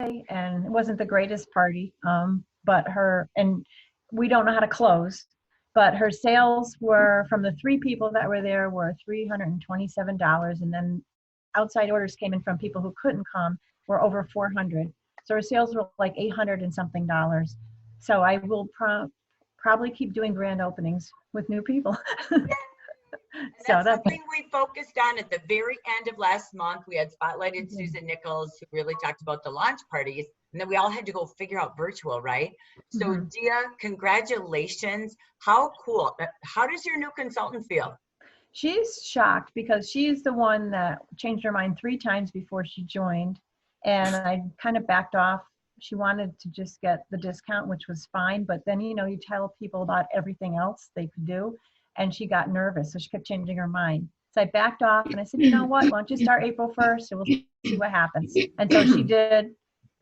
and it wasn't the greatest party, and we don't know how to close, but her sales were, from the 3 people that were there, were $327, and then outside orders came in from people who couldn't come, were over 400. So her sales were like 800 and something dollars. So I will probably keep doing grand openings with new people. And So that's that's something we focused on at the very end of last month. We had spotlighted Susan Nichols, who really talked about the launch parties, and then we all had to go figure out virtual, right? So Dia, congratulations. How cool. How does your new consultant feel? She's shocked because she's the one that changed her mind 3 times before she joined, and I kind of backed off. She wanted to just get the discount, which was fine, but then, you know, you tell people about everything else they could do, and she got nervous, so she kept changing her mind. So I backed off, and I said, you know what, why don't you start April 1st, and we'll see what happens. And so she did,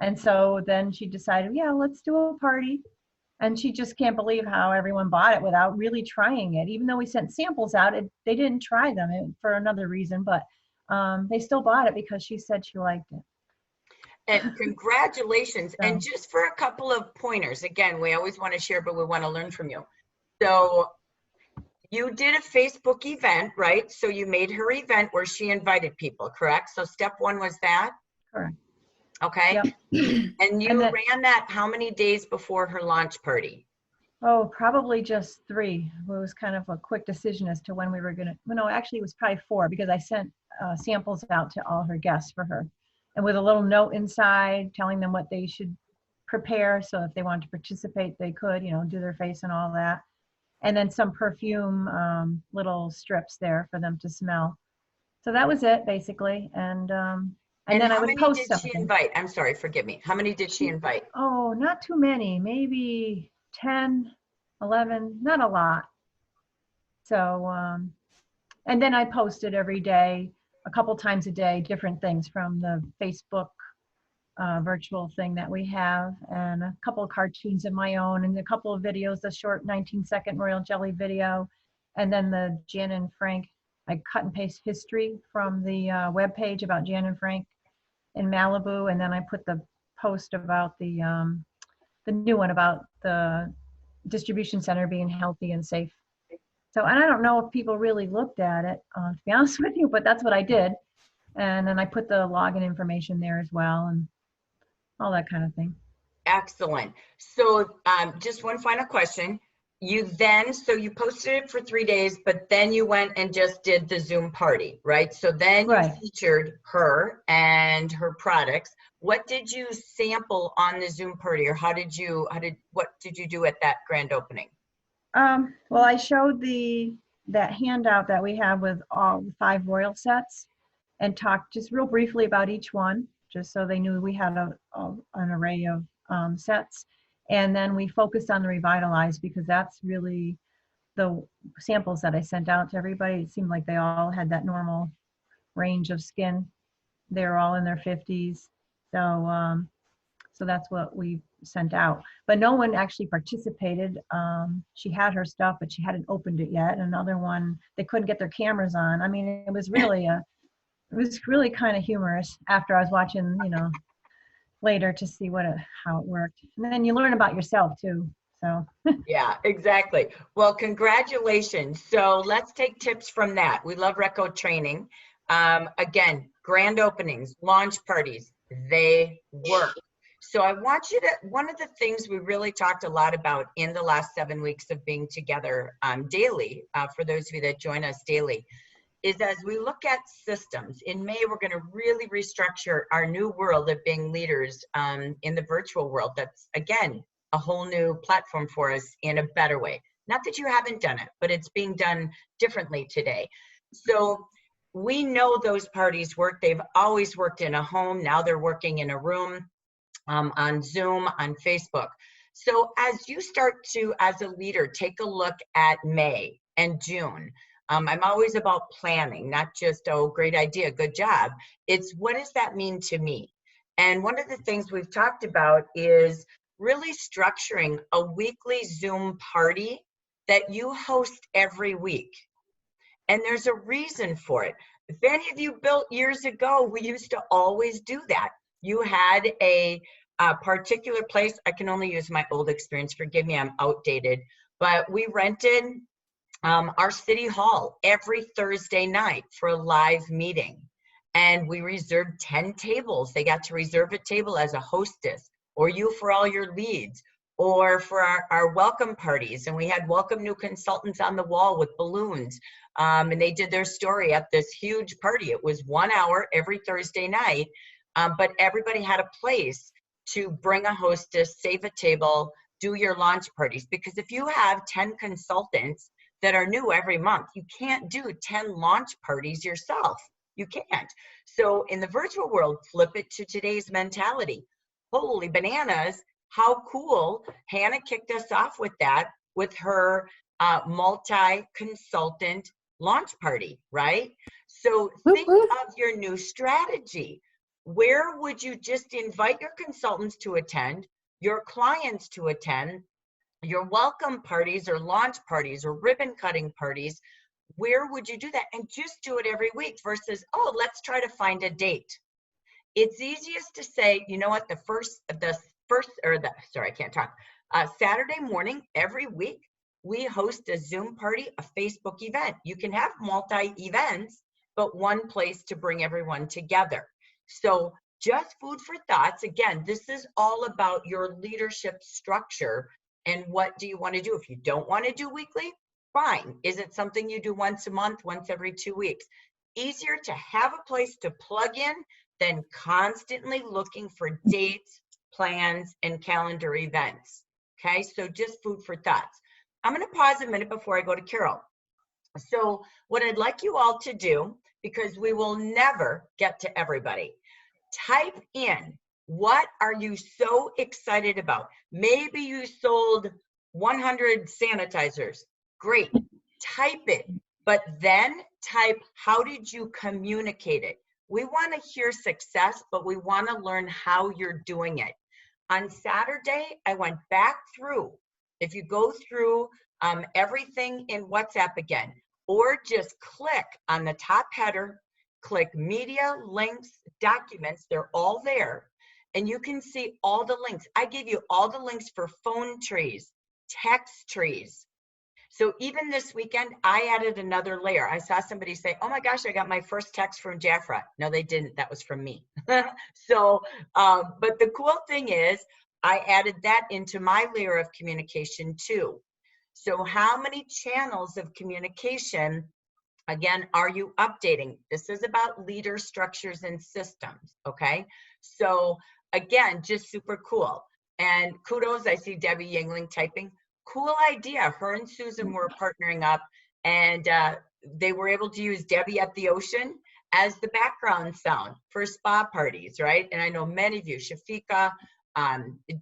and so then she decided, yeah, let's do a party. And she just can't believe how everyone bought it without really trying it. Even though we sent samples out, they didn't try them for another reason, but they still bought it because she said she liked it. And congratulations. So. And just for a couple of pointers, again, we always want to share, but we want to learn from you. So you did a Facebook event, right? So you made her event where she invited people, correct? So step 1 was that? Correct. Okay. Yep. And you ran that how many days before her launch party? Oh, probably just 3. It was kind of a quick decision as to when we were going to, well, no, actually it was probably 4, because I sent samples out to all her guests for her. And with a little note inside telling them what they should prepare. So if they wanted to participate, they could, you know, do their face and all that. And then some perfume little strips there for them to smell. So that was it basically. And then I would post something. How many did she invite? I'm sorry, forgive me. How many did she invite? Oh, not too many, maybe 10, 11, not a lot. So, and then I posted every day, a couple times a day, different things from the Facebook virtual thing that we have, and a couple of cartoons of my own, and a couple of videos, a short 19-second royal jelly video, and then the Jan and Frank, I cut and paste history from the webpage about Jan and Frank in Malibu, and then I put the post about the new one about the distribution center being healthy and safe. So, and I don't know if people really looked at it, to be honest with you, but that's what I did. And then I put the login information there as well, and all that kind of thing. Excellent. So just one final question. So you posted it for 3 days, but then you went and just did the Zoom party, right? So then you featured her and her products. What did you sample on the Zoom party, or what did you do at that grand opening? Well, I showed that handout that we have with all 5 royal sets, and talked just real briefly about each one, just so they knew we had an array of sets. And then we focused on the Revitalize, because that's really the samples that I sent out to everybody. It seemed like they all had that normal range of skin. They were all in their 50s. So that's what we sent out. But no one actually participated. She had her stuff, but she hadn't opened it yet. Another one, they couldn't get their cameras on. I mean, it was really kind of humorous after I was watching, you know, later to see how it worked. And then you learn about yourself too. So yeah, exactly. Well, congratulations. So let's take tips from that. We love Reco training. Again, grand openings, launch parties, they work. So I want you to, one of the things we really talked a lot about in the last 7 weeks of being together daily, for those of you that join us daily, is as we look at systems. In May, we're going to really restructure our new world of being leaders in the virtual world. That's, again, a whole new platform for us in a better way. Not that you haven't done it, but it's being done differently today. So we know those parties work. They've always worked in a home. Now they're working in a room, on Zoom, on Facebook. So as you start to, as a leader, take a look at May and June, I'm always about planning, not just, oh, great idea, good job. It's what does that mean to me? And one of the things we've talked about is really structuring a weekly Zoom party that you host every week. And there's a reason for it. If any of you built years ago, we used to always do that. you had a particular place. I can only use my old experience. Forgive me, I'm outdated. But we rented our city hall every Thursday night for a live meeting. And we reserved 10 tables. They got to reserve a table as a hostess, or you for all your leads, or for our welcome parties. And we had welcome new consultants on the wall with balloons. And they did their story at this huge party. It was 1 hour every Thursday night, but everybody had a place to bring a hostess, save a table, do your launch parties. Because if you have 10 consultants that are new every month, you can't do 10 launch parties yourself. You can't. So in the virtual world, flip it to today's mentality. Holy bananas, how cool. Hannah kicked us off with that, with her multi-consultant launch party, right? So think of your new strategy. Where would you just invite your consultants to attend, your clients to attend, your welcome parties or launch parties or ribbon cutting parties? Where would you do that? And just do it every week versus, oh, let's try to find a date. It's easiest to say, you know what, Saturday morning every week, we host a Zoom party, a Facebook event. You can have multi-events, but one place to bring everyone together. So just food for thoughts. Again, this is all about your leadership structure and what do you want to do. If you don't want to do weekly, fine. Is it something you do once a month, once every 2 weeks? Easier to have a place to plug in than constantly looking for dates, plans, and calendar events. Okay, so just food for thoughts. I'm going to pause a minute before I go to Carol. So what I'd like you all to do, because we will never get to everybody, type in, what are you so excited about? Maybe you sold 100 sanitizers. Great, type it, but then type, how did you communicate it? We want to hear success, but we want to learn how you're doing it. On Saturday, I went back through. If you go through everything in WhatsApp again, or just click on the top header, click media, links, documents, they're all there. And you can see all the links. I gave you all the links for phone trees, text trees. So even this weekend, I added another layer. I saw somebody say, oh my gosh, I got my first text from JAFRA. No, they didn't. That was from me. So, but the cool thing is, I added that into my layer of communication too. So how many channels of communication, again, are you updating? This is about leader structures and systems, okay? So again, just super cool. And kudos, I see Debbie Yingling typing. Cool idea. Her and Susan were partnering up, and they were able to use Debbie at the Ocean as the background sound for spa parties, right? And I know many of you, Shafika,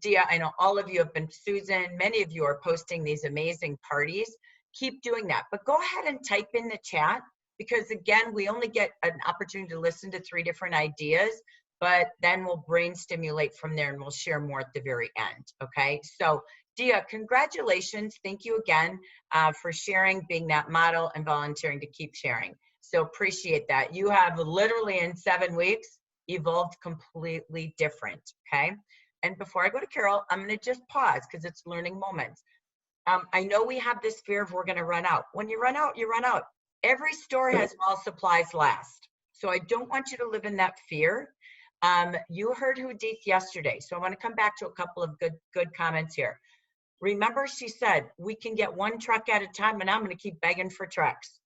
Dia, I know all of you have been, Susan, many of you are posting these amazing parties. Keep doing that, but go ahead and type in the chat, because again, we only get an opportunity to listen to 3 different ideas, but then we'll brain stimulate from there and we'll share more at the very end, okay? So Dia, congratulations. Thank you again for sharing, being that model, and volunteering to keep sharing. So appreciate that. You have literally in 7 weeks evolved completely different, okay? And before I go to Carol, I'm gonna just pause because it's learning moments. I know we have this fear of we're gonna run out. When you run out, you run out. Every store has while supplies last. So I don't want you to live in that fear. You heard Hudith yesterday, so I wanna come back to a couple of good comments here. Remember, she said, we can get 1 truck at a time, and I'm going to keep begging for trucks.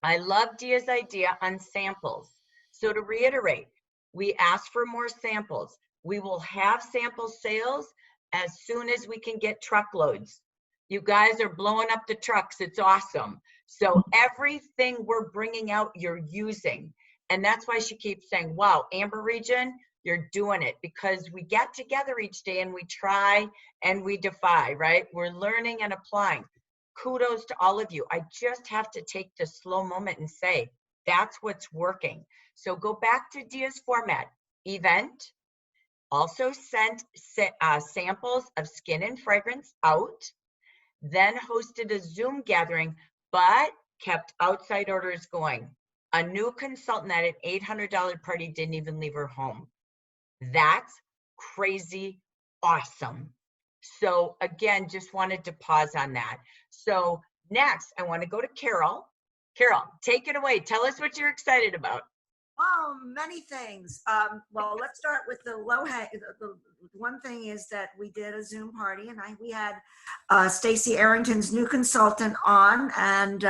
I love Dia's idea on samples. So to reiterate, we asked for more samples. We will have sample sales as soon as we can get truckloads. You guys are blowing up the trucks. It's awesome. So everything we're bringing out, you're using. And that's why she keeps saying, wow, Amber Region, you're doing it, because we get together each day and we try and we defy, right? We're learning and applying. Kudos to all of you. I just have to take this slow moment and say, that's what's working. So go back to Dia's format. Event, also sent samples of skin and fragrance out, then hosted a Zoom gathering, but kept outside orders going. A new consultant at an $800 party didn't even leave her home. That's crazy awesome. So again, just wanted to pause on that. So next, I want to go to Carol. Carol, take it away. Tell us what you're excited about. Oh, many things. Well, let's start with the low hang. The one thing is that we did a Zoom party, and we had Stacy Arrington's new consultant on, and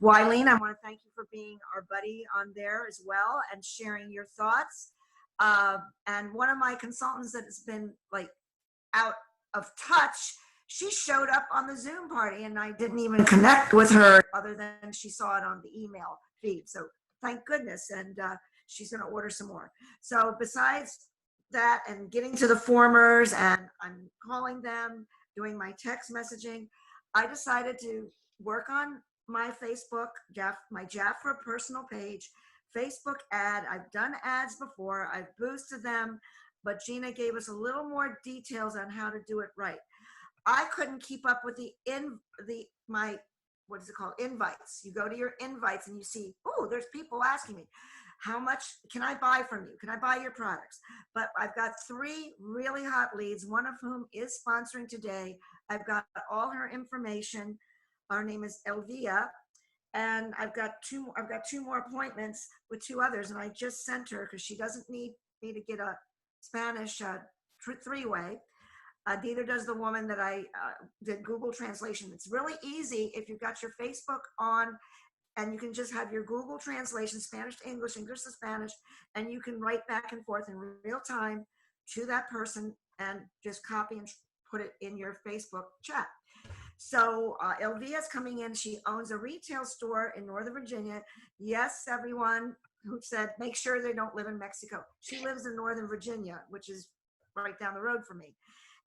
Wileen, I want to thank you for being our buddy on there as well and sharing your thoughts. And one of my consultants that has been like out of touch, she showed up on the Zoom party, and I didn't even connect with her other than she saw it on the email feed. So thank goodness. And she's going to order some more. So besides that and getting to the formers, and I'm calling them, doing my text messaging, I decided to work on my Facebook, my JAFRA personal page, Facebook ad. I've done ads before. I've boosted them, but Gina gave us a little more details on how to do it right. I couldn't keep up with my what is it called? Invites. You go to your invites and you see, oh, there's people asking me, how much can I buy from you? Can I buy your products? But I've got 3 really hot leads, one of whom is sponsoring today. I've got all her information. Her name is Elvia. And I've got 2 more appointments with 2 others. And I just sent her because she doesn't need me to get a Spanish 3-way. Neither does the woman that I did Google translation. It's really easy if you've got your Facebook on, and you can just have your Google translation, Spanish to English, English to Spanish, and you can write back and forth in real time to that person and just copy and put it in your Facebook chat. So Elvia's coming in. She owns a retail store in Northern Virginia. Yes, everyone who said, make sure they don't live in Mexico. She lives in Northern Virginia, which is right down the road from me.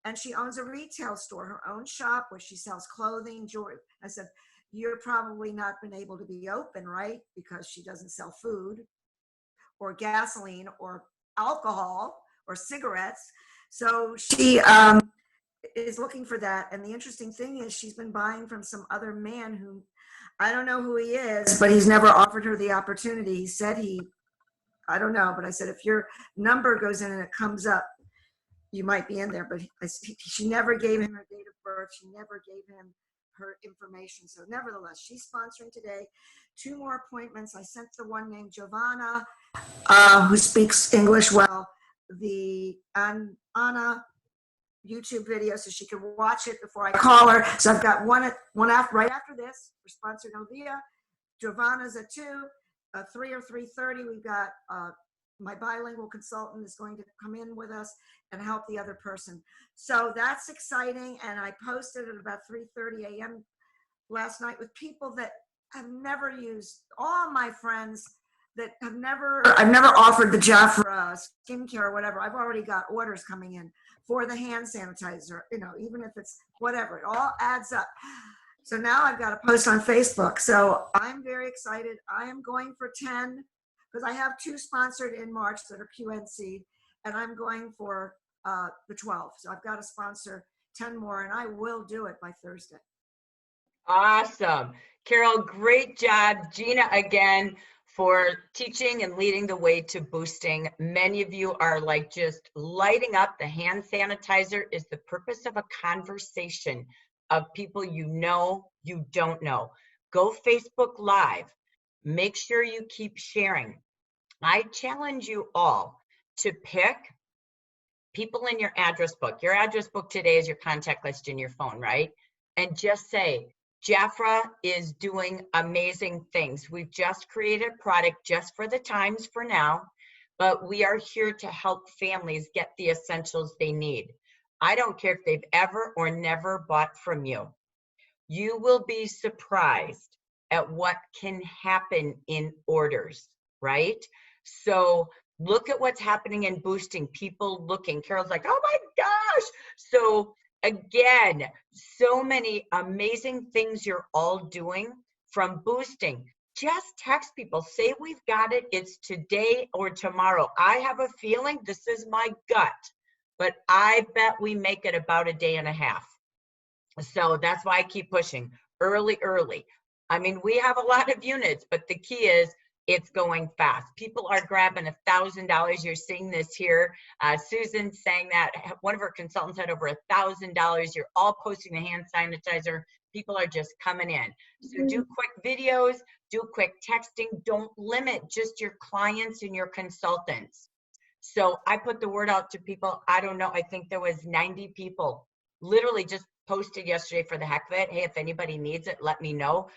And she owns a retail store, her own shop, where she sells clothing, jewelry. I said, you're probably not been able to be open, right? Because she doesn't sell food or gasoline or alcohol or cigarettes. So she is looking for that. And the interesting thing is she's been buying from some other man who, I don't know who he is, but he's never offered her the opportunity. He said I don't know, but I said, if your number goes in and it comes up, you might be in there. But she never gave him her date of birth. She never gave him her information. So nevertheless, she's sponsoring today. 2 more appointments. I sent the one named Giovanna, who speaks English well, the Anna YouTube video, so she can watch it before I call her. So I've got one right after this. We're sponsored Novia. Giovanna's at 2, 3 or 3:30. We've got my bilingual consultant is going to come in with us and help the other person. So that's exciting. And I posted at about 3:30 a.m. last night with people that have never used, all my friends that I've never offered the JAFRA skincare or whatever. I've already got orders coming in for the hand sanitizer, even if it's whatever, it all adds up. So now I've got to post on Facebook. So I'm very excited. I am going for 10 because I have 2 sponsored in March that are QNC, and I'm going for the 12. So I've got to sponsor 10 more, and I will do it by Thursday. Awesome. Carol, great job. Gina, again, for teaching and leading the way to boosting. Many of you are like just lighting up. The hand sanitizer is the purpose of a conversation of people you know, you don't know. Go Facebook Live. Make sure you keep sharing. I challenge you all to pick people in your address book. Your address book today is your contact list in your phone, right? And just say, JAFRA is doing amazing things. We've just created a product just for the times for now, but we are here to help families get the essentials they need. I don't care if they've ever or never bought from you. You will be surprised at what can happen in orders, right? So look at what's happening in boosting, people looking. Carol's like, oh my gosh. So again, so many amazing things you're all doing from boosting. Just text people, say we've got it, it's today or tomorrow. I have a feeling, this is my gut, but I bet we make it about a day and a half. So that's why I keep pushing early. I mean, we have a lot of units, but the key is it's going fast. People are grabbing $1,000. You're seeing this here. Susan saying that one of her consultants had over $1,000. You're all posting the hand sanitizer. People are just coming in. So do quick videos, do quick texting. Don't limit just your clients and your consultants. So I put the word out to people. I don't know. I think there was 90 people literally just posted yesterday for the heck of it. Hey, if anybody needs it, let me know.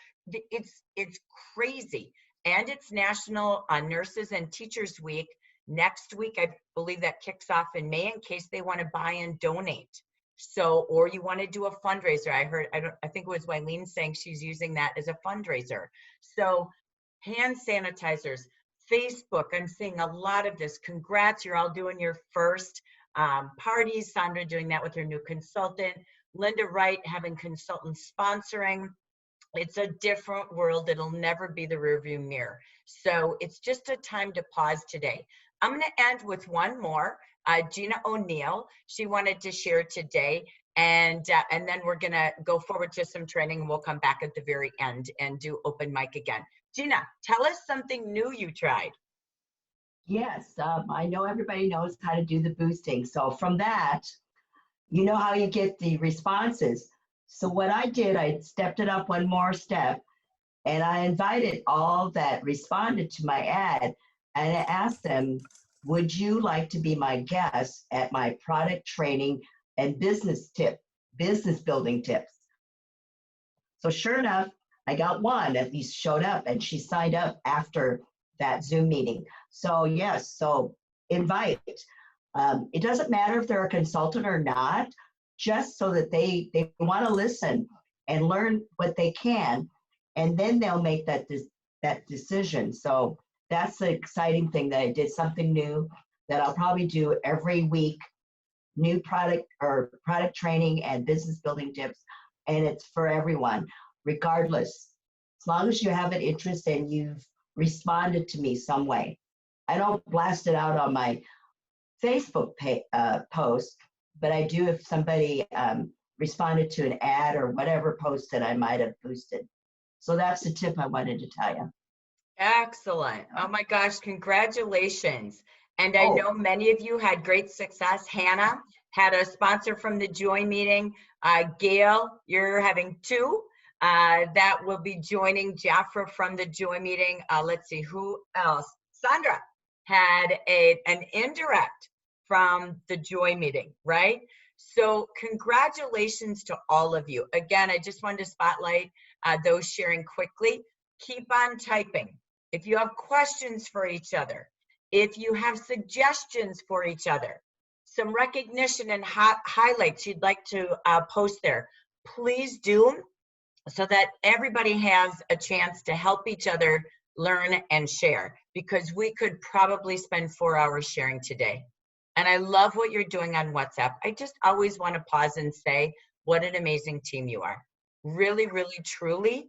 It's crazy. And it's National Nurses and Teachers Week. Next week, I believe that kicks off in May in case they want to buy and donate. So, or you want to do a fundraiser. I think it was Wileen saying she's using that as a fundraiser. So hand sanitizers, Facebook, I'm seeing a lot of this. Congrats, you're all doing your first parties. Sandra doing that with her new consultant. Linda Wright having consultants sponsoring. It's a different world. It'll never be the rearview mirror. So it's just a time to pause today. I'm going to end with one more. Gina O'Neill, she wanted to share today. And then we're going to go forward to some training, and we'll come back at the very end and do open mic again. Gina, tell us something new you tried. Yes, I know everybody knows how to do the boosting. So from that, you know how you get the responses. So what I did, I stepped it up one more step, and I invited all that responded to my ad, and I asked them, would you like to be my guest at my product training and business building tips? So sure enough, I got one at least showed up, and she signed up after that Zoom meeting. So yes, so invite. It doesn't matter if they're a consultant or not, just so that they want to listen and learn what they can, and then they'll make that decision. So that's the exciting thing, that I did something new that I'll probably do every week, new product training and business building tips, and it's for everyone, regardless. As long as you have an interest and you've responded to me some way. I don't blast it out on my Facebook post, but I do if somebody responded to an ad or whatever post that I might have boosted. So that's the tip I wanted to tell you. Excellent. Oh my gosh, congratulations. And I know many of you had great success. Hannah had a sponsor from the Joy meeting. Gail, you're having two that will be joining JAFRA from the Joy meeting. Let's see, who else? Sandra had an indirect from the Joy meeting, right? So congratulations to all of you. Again, I just wanted to spotlight those sharing quickly. Keep on typing. If you have questions for each other, if you have suggestions for each other, some recognition and highlights you'd like to post there, please do, so that everybody has a chance to help each other learn and share, because we could probably spend 4 hours sharing today. And I love what you're doing on WhatsApp. I just always want to pause and say, what an amazing team you are. Really, really, truly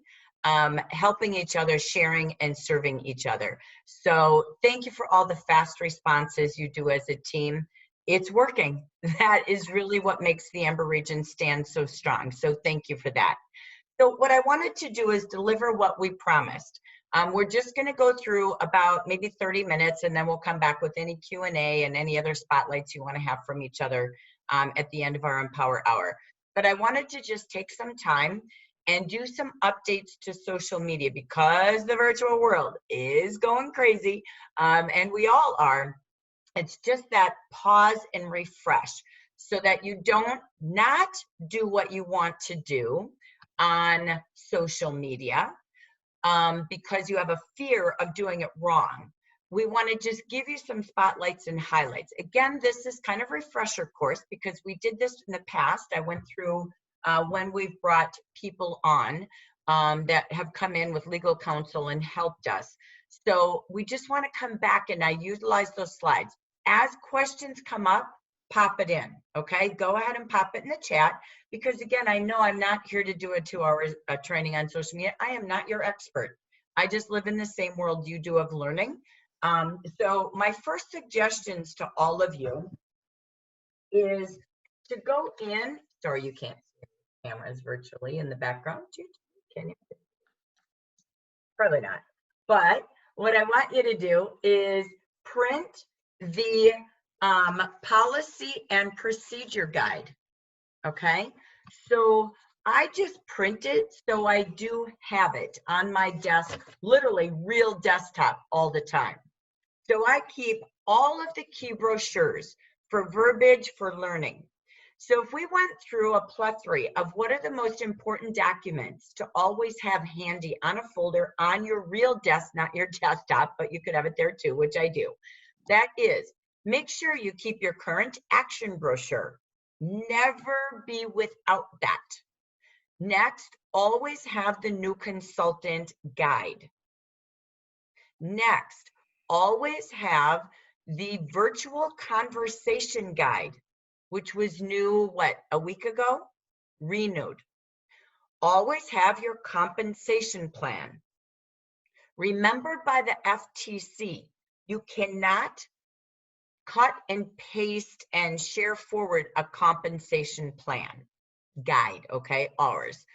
helping each other, sharing and serving each other. So thank you for all the fast responses you do as a team. It's working. That is really what makes the Amber region stand so strong. So thank you for that. So what I wanted to do is deliver what we promised. We're just going to go through about maybe 30 minutes, and then we'll come back with any Q&A and any other spotlights you want to have from each other at the end of our Empower Hour. But I wanted to just take some time and do some updates to social media, because the virtual world is going crazy, and we all are. It's just that pause and refresh, so that you don't not do what you want to do on social media because you have a fear of doing it wrong. We want to just give you some spotlights and highlights. Again, this is kind of a refresher course because we did this in the past. I went through when we've brought people on that have come in with legal counsel and helped us. So we just want to come back, and I utilize those slides. As questions come up, pop it in, okay? Go ahead and pop it in the chat, because again, I know I'm not here to do a 2-hour training on social media. I am not your expert. I just live in the same world you do of learning. So my first suggestions to all of you is to go in. Sorry, you can't see the cameras virtually in the background. Can you? Probably not. But what I want you to do is print the policy and procedure guide. Okay, so I just print it, so I do have it on my desk, literally real desktop all the time. So I keep all of the key brochures for verbiage for learning. So if we went through a plethora of what are the most important documents to always have handy on a folder on your real desk, not your desktop, but you could have it there too, which I do. That is, make sure you keep your current action brochure. Never be without that. Next, always have the new consultant guide. Next, always have the virtual conversation guide, which was new, what, a week ago? Renewed. Always have your compensation plan. Remembered by the FTC, you cannot cut and paste and share forward a compensation plan guide, okay, ours.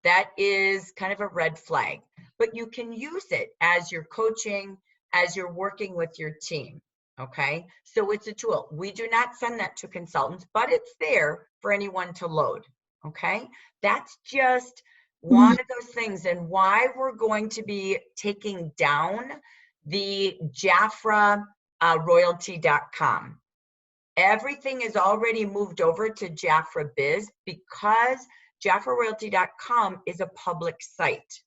That is kind of a red flag, but you can use it as you're coaching, as you're working with your team, okay? So it's a tool. We do not send that to consultants, but it's there for anyone to load, okay? That's just one of those things, and why we're going to be taking down the JAFRA royalty.com. Everything is already moved over to JAFRA Biz because JAFRaRoyalty.com is a public site,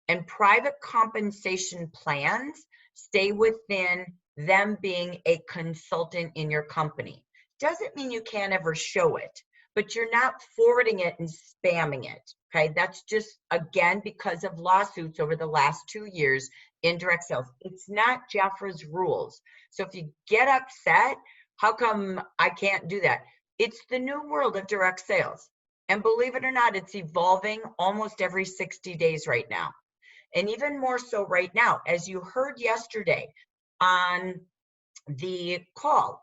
and private compensation plans stay within them being a consultant in your company. Doesn't mean you can't ever show it, but you're not forwarding it and spamming it, okay? That's just, again, because of lawsuits over the last 2 years in direct sales. It's not JAFRA's rules. So if you get upset, how come I can't do that? It's the new world of direct sales. And believe it or not, it's evolving almost every 60 days right now. And even more so right now, as you heard yesterday on the call,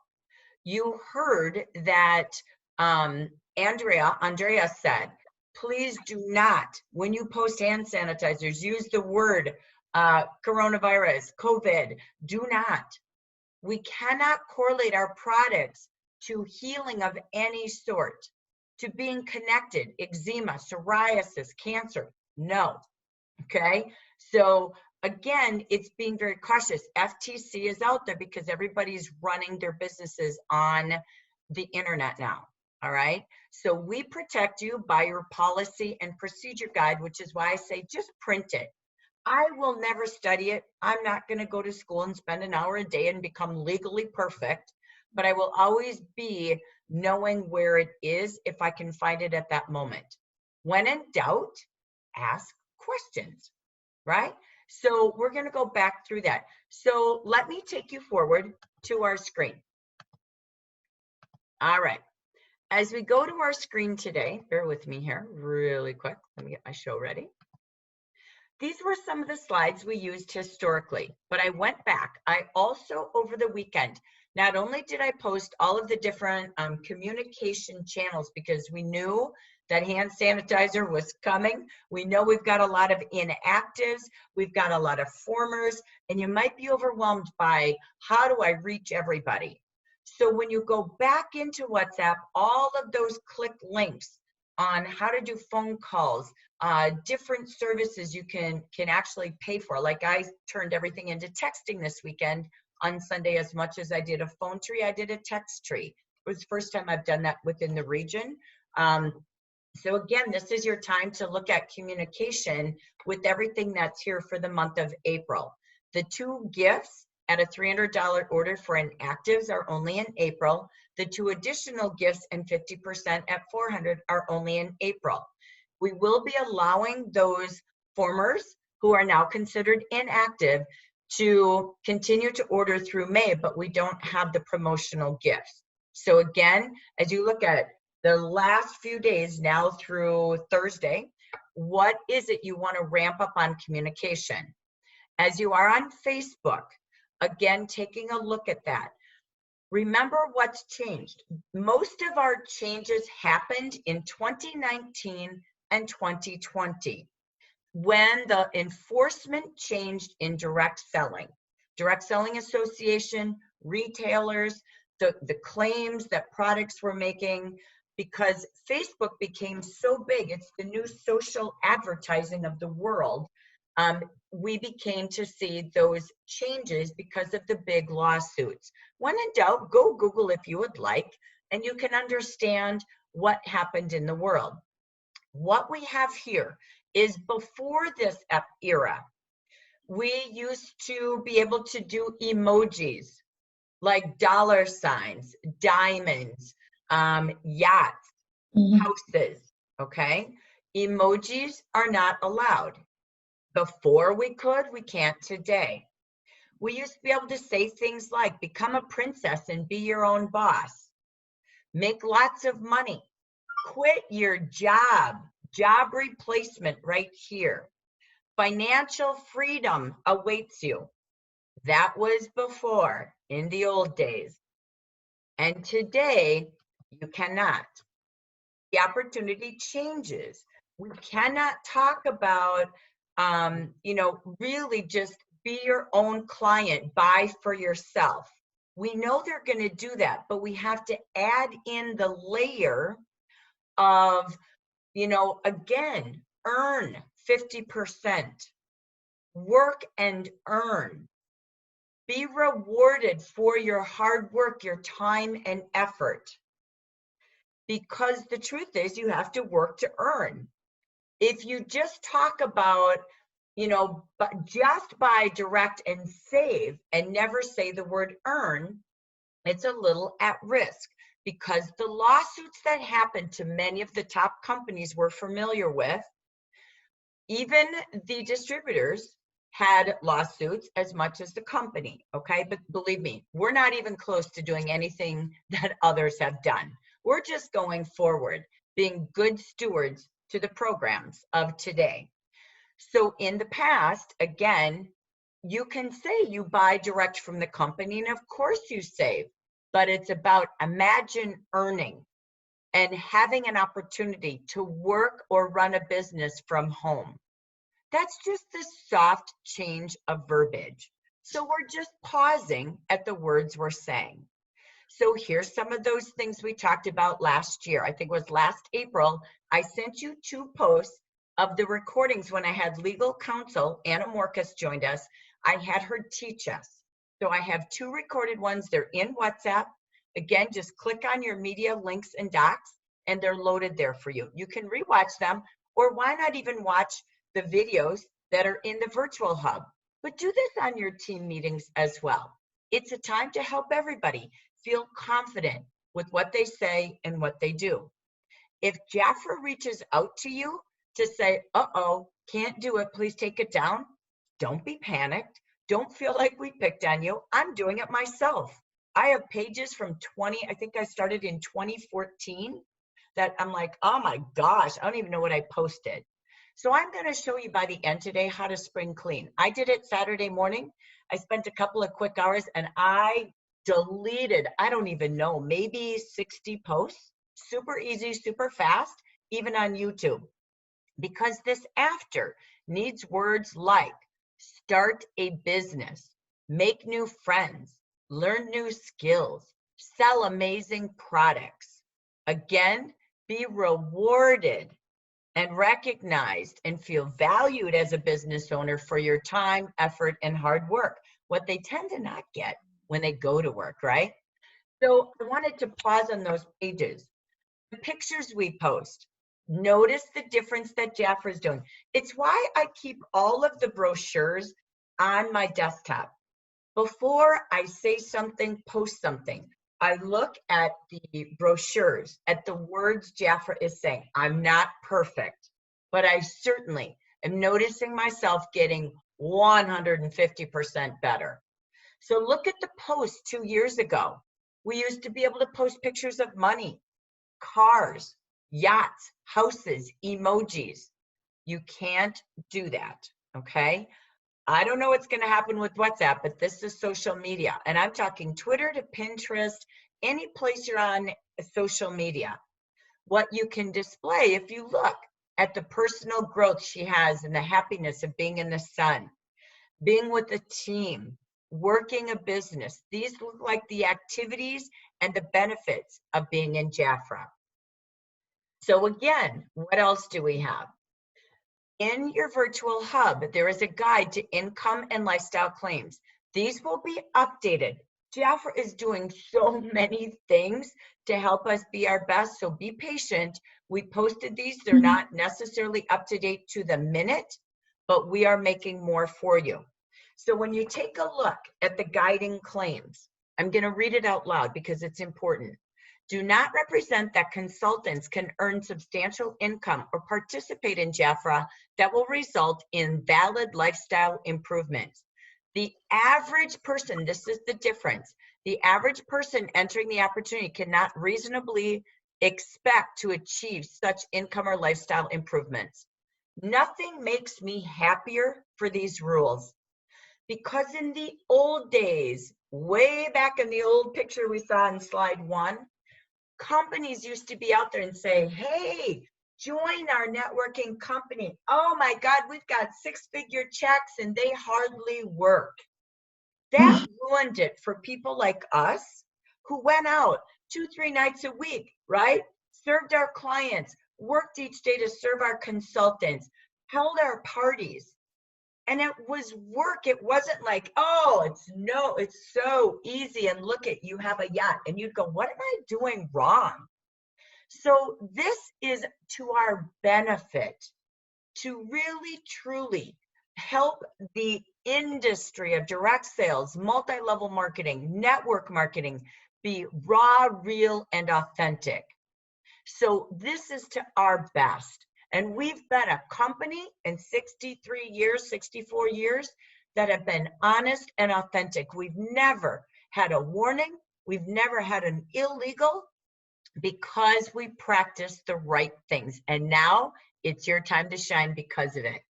you heard that Andrea said, please do not, when you post hand sanitizers, use the word coronavirus, COVID. Do not. We cannot correlate our products to healing of any sort, to being connected, eczema, psoriasis, cancer. No, okay? So again, it's being very cautious. FTC is out there because everybody's running their businesses on the internet now, all right? So we protect you by your policy and procedure guide, which is why I say just print it. I will never study it. I'm not going to go to school and spend an hour a day and become legally perfect, but I will always be knowing where it is if I can find it at that moment. When in doubt, ask questions, right? So we're going to go back through that. So let me take you forward to our screen. All right. As we go to our screen today, bear with me here really quick. Let me get my show ready. These were some of the slides we used historically, but I went back. I also, over the weekend, not only did I post all of the different communication channels because we knew that hand sanitizer was coming. We know we've got a lot of inactives. We've got a lot of formers, and you might be overwhelmed by how do I reach everybody? So when you go back into WhatsApp, all of those click links on how to do phone calls, different services you can actually pay for. Like I turned everything into texting this weekend on Sunday. As much as I did a phone tree, I did a text tree. It was the first time I've done that within the region. So again, this is your time to look at communication with everything that's here for the month of April. The 2 gifts at a $300 order for inactives are only in April. The 2 additional gifts and 50% at $400 are only in April. We will be allowing those formers who are now considered inactive to continue to order through May, but we don't have the promotional gifts. So again, as you look at the last few days now through Thursday, what is it you want to ramp up on communication? As you are on Facebook, again, taking a look at that. Remember what's changed. Most of our changes happened in 2019 and 2020. when the enforcement changed in direct selling association, retailers, the claims that products were making, because Facebook became so big, it's the new social advertising of the world. We became to see those changes because of the big lawsuits. When in doubt, go Google if you would like, and you can understand what happened in the world. What we have here is before this era, we used to be able to do emojis like dollar signs, diamonds, yachts, houses, okay? Emojis are not allowed. Before we could, we can't today. We used to be able to say things like, become a princess and be your own boss, make lots of money, quit your job replacement right here. Financial freedom awaits you. That was before, in the old days. And today, you cannot. The opportunity changes. We cannot talk about, really just be your own client, buy for yourself. We know they're going to do that, but we have to add in the layer of, again, earn 50%, work and earn. Be rewarded for your hard work, your time and effort. Because the truth is, you have to work to earn. If you just talk about, but just buy, direct, and save, and never say the word earn, it's a little at risk, because the lawsuits that happened to many of the top companies we're familiar with, even the distributors had lawsuits as much as the company, okay? But believe me, we're not even close to doing anything that others have done. We're just going forward, being good stewards to the programs of today. So in the past, again, you can say you buy direct from the company, and of course you save, but it's about imagine earning and having an opportunity to work or run a business from home. That's just the soft change of verbiage. So we're just pausing at the words we're saying. So here's some of those things we talked about last year. I think it was last April. I sent you 2 posts of the recordings when I had legal counsel. Anna Morcus joined us. I had her teach us. So I have 2 recorded ones. They're in WhatsApp. Again, just click on your media links and docs, and they're loaded there for you. You can rewatch them, or why not even watch the videos that are in the virtual hub? But do this on your team meetings as well. It's a time to help everybody feel confident with what they say and what they do. If JAFRA reaches out to you to say, uh-oh, can't do it, please take it down, don't be panicked. Don't feel like we picked on you. I'm doing it myself. I have pages from I think I started in 2014 that I'm like, oh my gosh, I don't even know what I posted. So I'm going to show you by the end today how to spring clean. I did it Saturday morning. I spent a couple of quick hours and I deleted, I don't even know, maybe 60 posts. Super easy, super fast, even on YouTube. Because this after needs words like start a business, make new friends, learn new skills, sell amazing products. Again, be rewarded and recognized and feel valued as a business owner for your time, effort, and hard work. What they tend to not get when they go to work, right? So I wanted to pause on those pages. The pictures we post, notice the difference that JAFRA is doing. It's why I keep all of the brochures on my desktop. Before I say something, post something, I look at the brochures, at the words JAFRA is saying. I'm not perfect, but I certainly am noticing myself getting 150% better. So look at the post 2 years ago. We used to be able to post pictures of money, cars, yachts, houses, emojis. You can't do that, okay? I don't know what's going to happen with WhatsApp, but this is social media. And I'm talking Twitter to Pinterest, any place you're on social media. What you can display, if you look at the personal growth she has and the happiness of being in the sun, being with a team, working a business. These look like the activities and the benefits of being in JAFRA. So again, what else do we have? In your virtual hub, there is a guide to income and lifestyle claims. These will be updated. JAFRA is doing so many things to help us be our best, so be patient. We posted these. They're not necessarily up to date to the minute, but we are making more for you. So when you take a look at the guiding claims, I'm going to read it out loud because it's important. Do not represent that consultants can earn substantial income or participate in JAFRA that will result in valid lifestyle improvements. The average person, this is the difference, the average person entering the opportunity cannot reasonably expect to achieve such income or lifestyle improvements. Nothing makes me happier for these rules, because in the old days, way back in the old picture we saw in slide 1, companies used to be out there and say, hey, join our networking company. Oh my God, we've got 6-figure checks and they hardly work. That ruined it for people like us who went out 2-3 nights a week, right? Served our clients, worked each day to serve our consultants, held our parties. And it was work. It wasn't like, oh, it's so easy. And look at, you have a yacht. And you'd go, what am I doing wrong? So this is to our benefit to really, truly help the industry of direct sales, multi-level marketing, network marketing be raw, real, and authentic. So this is to our best. And we've been a company in 63 years, 64 years that have been honest and authentic. We've never had a warning. We've never had an illegal, because we practice the right things. And now it's your time to shine because of it.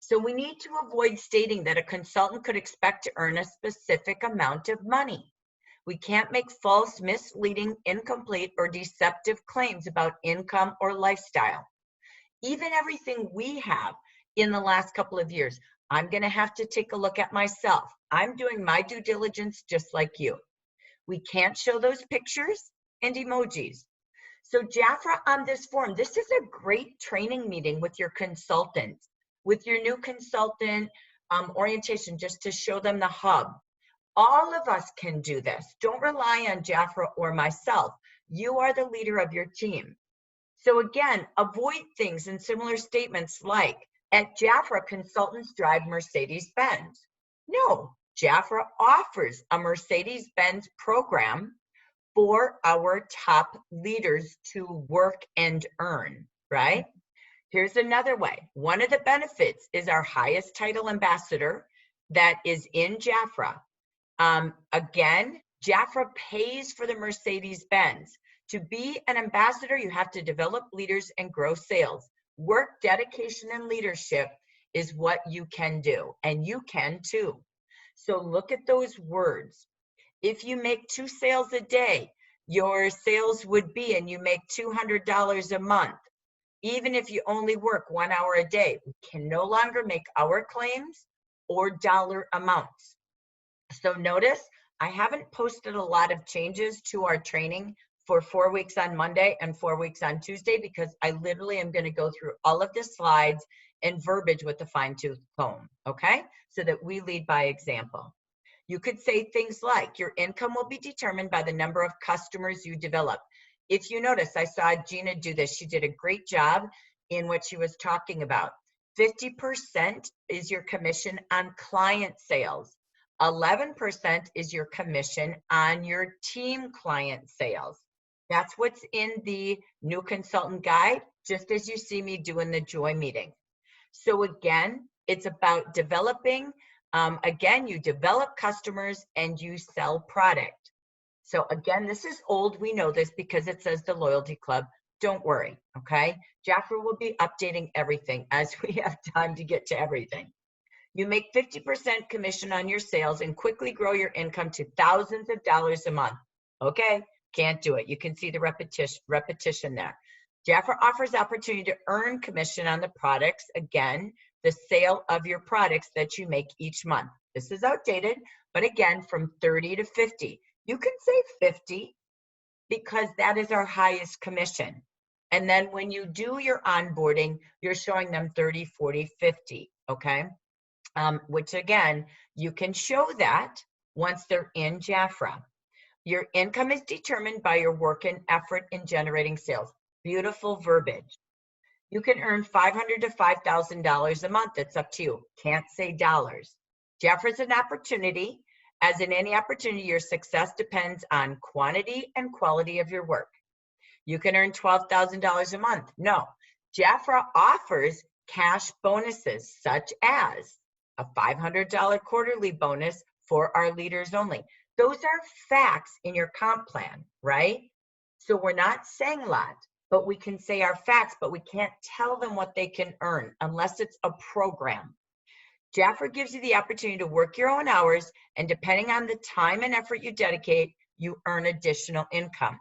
So we need to avoid stating that a consultant could expect to earn a specific amount of money. We can't make false, misleading, incomplete, or deceptive claims about income or lifestyle. Even everything we have in the last couple of years, I'm going to have to take a look at myself. I'm doing my due diligence just like you. We can't show those pictures and emojis. So JAFRA on this form, this is a great training meeting with your consultants, with your new consultant orientation, just to show them the hub. All of us can do this. Don't rely on JAFRA or myself. You are the leader of your team. So again, avoid things in similar statements like, at JAFRA, consultants drive Mercedes-Benz. No, JAFRA offers a Mercedes-Benz program for our top leaders to work and earn, right? Here's another way. One of the benefits is our highest title ambassador that is in JAFRA. Again, JAFRA pays for the Mercedes-Benz. To be an ambassador, you have to develop leaders and grow sales. Work, dedication, and leadership is what you can do, and you can too. So look at those words. If you make 2 sales a day, your sales would be, and you make $200 a month. Even if you only work 1 hour a day, we can no longer make our claims or dollar amounts. So notice, I haven't posted a lot of changes to our training for 4 weeks on Monday and 4 weeks on Tuesday, because I literally am going to go through all of the slides and verbiage with a fine-tooth comb, okay? So that we lead by example. You could say things like, your income will be determined by the number of customers you develop. If you notice, I saw Gina do this. She did a great job in what she was talking about. 50% is your commission on client sales. 11% is your commission on your team client sales. That's what's in the new consultant guide, just as you see me doing the joy meeting. So again, it's about developing. Again, you develop customers and you sell product. So again, this is old. We know this because it says the Loyalty Club. Don't worry, okay? JAFRA will be updating everything as we have time to get to everything. You make 50% commission on your sales and quickly grow your income to thousands of dollars a month. Okay, can't do it. You can see the repetition there. JAFRA offers opportunity to earn commission on the products, again, the sale of your products that you make each month. This is outdated, but again, from 30 to 50. You can say 50 because that is our highest commission. And then when you do your onboarding, you're showing them 30, 40, 50, okay? Which again, you can show that once they're in JAFRA. Your income is determined by your work and effort in generating sales. Beautiful verbiage. You can earn $500 to $5,000 a month. It's up to you. Can't say dollars. JAFRA is an opportunity. As in any opportunity, your success depends on quantity and quality of your work. You can earn $12,000 a month. No. JAFRA offers cash bonuses such as a $500 quarterly bonus for our leaders only. Those are facts in your comp plan, right? So we're not saying a lot, but we can say our facts, but we can't tell them what they can earn unless it's a program. JAFRA gives you the opportunity to work your own hours, and depending on the time and effort you dedicate, you earn additional income.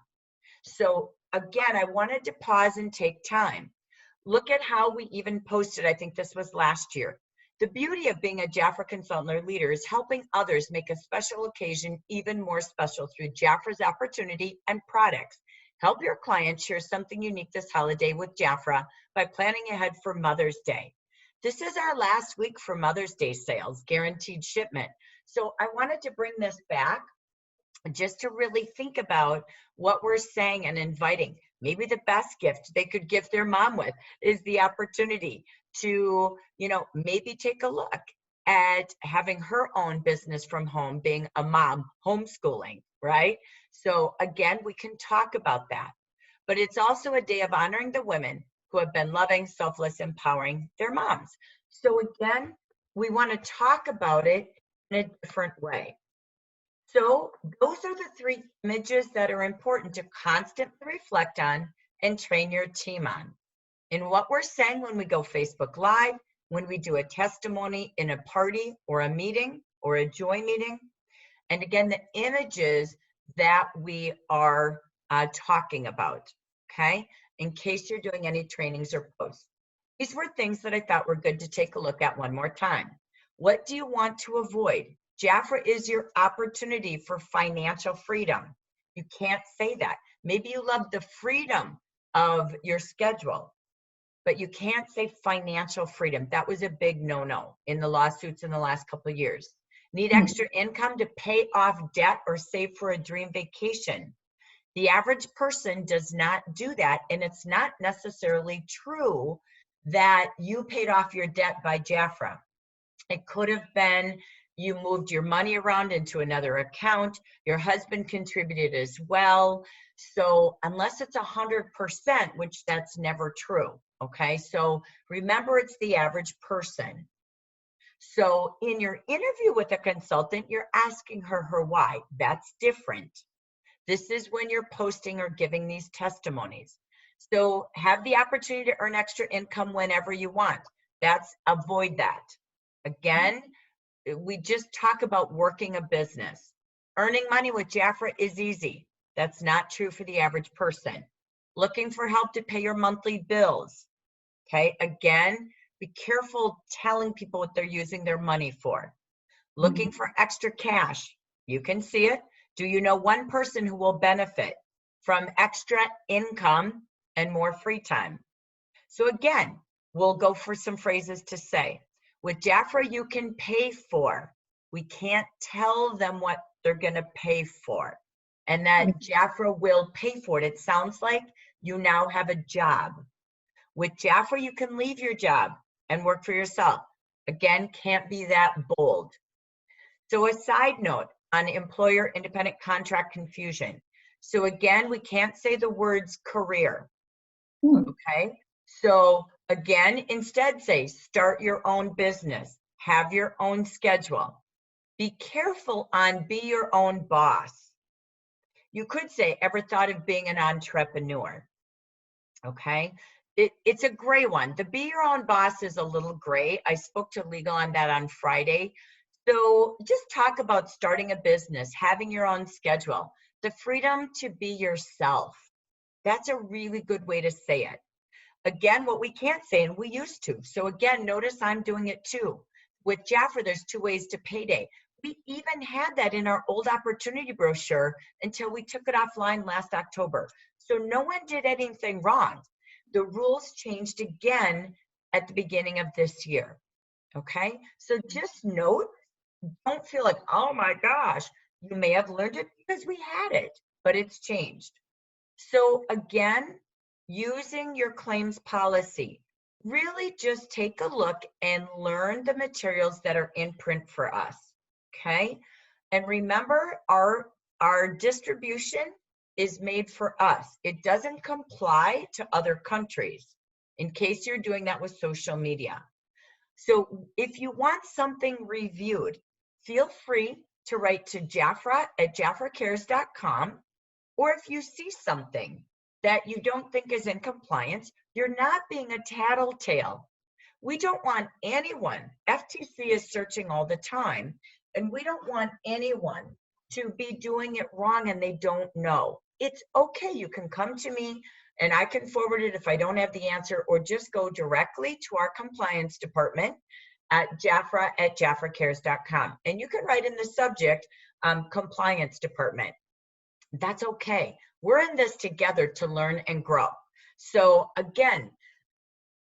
So again, I wanted to pause and take time. Look at how we even posted, I think this was last year. The beauty of being a JAFRA consultant or leader is helping others make a special occasion even more special through JAFRA's opportunity and products. Help your clients share something unique this holiday with JAFRA by planning ahead for Mother's Day. This is our last week for Mother's Day sales, guaranteed shipment. So I wanted to bring this back just to really think about what we're saying and inviting. Maybe the best gift they could gift their mom with is the opportunity to, maybe take a look at having her own business from home, being a mom, homeschooling, right? So again, we can talk about that. But it's also a day of honoring the women who have been loving, selfless, empowering their moms. So again, we want to talk about it in a different way. So those are the three images that are important to constantly reflect on and train your team on. In what we're saying when we go Facebook Live, when we do a testimony in a party or a meeting or a joy meeting, and again, the images that we are talking about, okay? In case you're doing any trainings or posts. These were things that I thought were good to take a look at one more time. What do you want to avoid? JAFRA is your opportunity for financial freedom. You can't say that. Maybe you love the freedom of your schedule, but you can't say financial freedom. That was a big no-no in the lawsuits in the last couple of years. Need extra income to pay off debt or save for a dream vacation. The average person does not do that, and it's not necessarily true that you paid off your debt by JAFRA. It could have been you moved your money around into another account. Your husband contributed as well. So unless it's 100%, which that's never true, okay? So remember, it's the average person. So in your interview with a consultant, you're asking her why. That's different. This is when you're posting or giving these testimonies. So have the opportunity to earn extra income whenever you want. Avoid that. Again, we just talk about working a business. Earning money with JAFRA is easy. That's not true for the average person. Looking for help to pay your monthly bills. Okay, again, be careful telling people what they're using their money for. Looking for extra cash. You can see it. Do you know one person who will benefit from extra income and more free time? So again, we'll go for some phrases to say. With JAFRA, you can pay for. We can't tell them what they're going to pay for. And that JAFRA will pay for it. It sounds like you now have a job. With JAFRA, you can leave your job and work for yourself. Again, can't be that bold. So a side note on employer independent contract confusion. So again, we can't say the words career. Okay. So again, instead say start your own business, have your own schedule. Be careful on be your own boss. You could say ever thought of being an entrepreneur. Okay. It's a gray one. The be your own boss is a little gray. I spoke to legal on that on Friday. So just talk about starting a business, having your own schedule, the freedom to be yourself. That's a really good way to say it. Again, what we can't say, and we used to. So again, notice I'm doing it too. With JAFRA, there's 2 ways to payday. We even had that in our old opportunity brochure until we took it offline last October. So no one did anything wrong. The rules changed again at the beginning of this year. Okay, so just note, don't feel like, oh my gosh, you may have learned it because we had it, but it's changed. So again, using your claims policy, really just take a look and learn the materials that are in print for us, okay? And remember, our distribution is made for us. It doesn't comply to other countries, in case you're doing that with social media. So if you want something reviewed, feel free to write to JAFRA at jafracares.com. Or if you see something that you don't think is in compliance, you're not being a tattletale. We don't want anyone, FTC is searching all the time, and we don't want anyone to be doing it wrong and they don't know. It's okay, you can come to me and I can forward it if I don't have the answer, or just go directly to our compliance department at JAFRA at jafracares.com. And you can write in the subject, compliance department. That's okay. We're in this together to learn and grow. So again,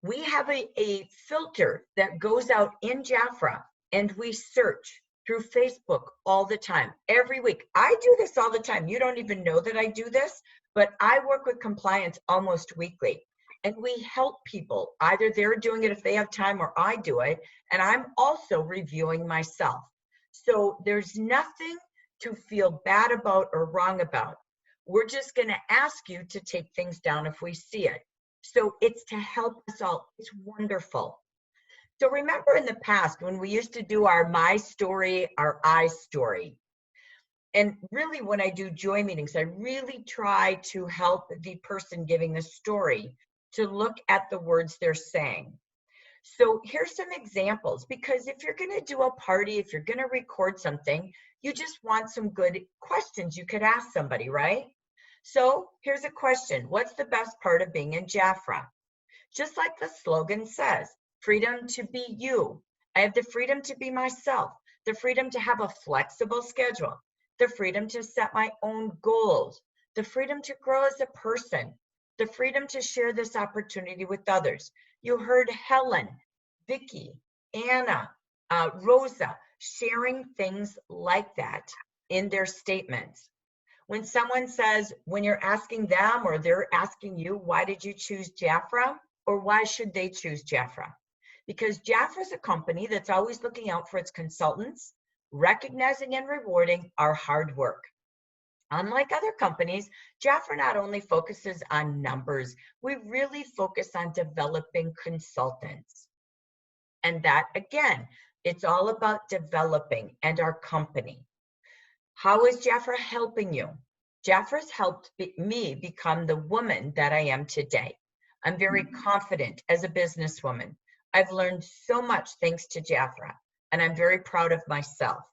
we have a filter that goes out in JAFRA, and we search through Facebook all the time, every week. I do this all the time. You don't even know that I do this, but I work with compliance almost weekly. And we help people. Either they're doing it if they have time, or I do it. And I'm also reviewing myself. So there's nothing to feel bad about or wrong about. We're just going to ask you to take things down if we see it. So it's to help us all. It's wonderful. So remember in the past when we used to do our my story, our I story. And really when I do joy meetings, I really try to help the person giving the story to look at the words they're saying. So here's some examples, because if you're going to do a party, if you're going to record something, you just want some good questions you could ask somebody, right? So here's a question. What's the best part of being in JAFRA? Just like the slogan says, freedom to be you. I have the freedom to be myself, the freedom to have a flexible schedule, the freedom to set my own goals, the freedom to grow as a person, the freedom to share this opportunity with others. You heard Helen, Vicky, Anna, Rosa sharing things like that in their statements. When someone says, when you're asking them or they're asking you, why did you choose JAFRA, or why should they choose JAFRA? Because JAFRA is a company that's always looking out for its consultants, recognizing and rewarding our hard work. Unlike other companies, JAFRA not only focuses on numbers, we really focus on developing consultants. And that, again, it's all about developing and our company. How is JAFRA helping you? JAFRA's helped me become the woman that I am today. I'm very confident as a businesswoman. I've learned so much thanks to JAFRA, and I'm very proud of myself.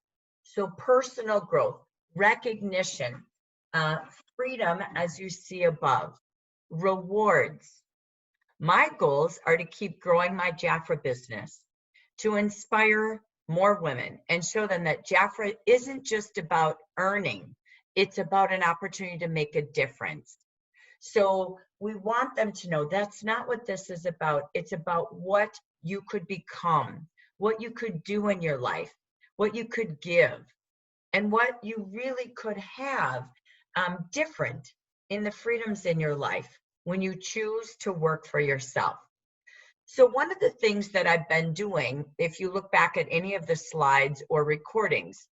So personal growth, recognition, freedom, as you see above, rewards. My goals are to keep growing my JAFRA business, to inspire more women and show them that JAFRA isn't just about earning, it's about an opportunity to make a difference. So we want them to know that's not what this is about. It's about what you could become, what you could do in your life, what you could give, and what you really could have different in the freedoms in your life when you choose to work for yourself. So one of the things that I've been doing, if you look back at any of the slides or recordings,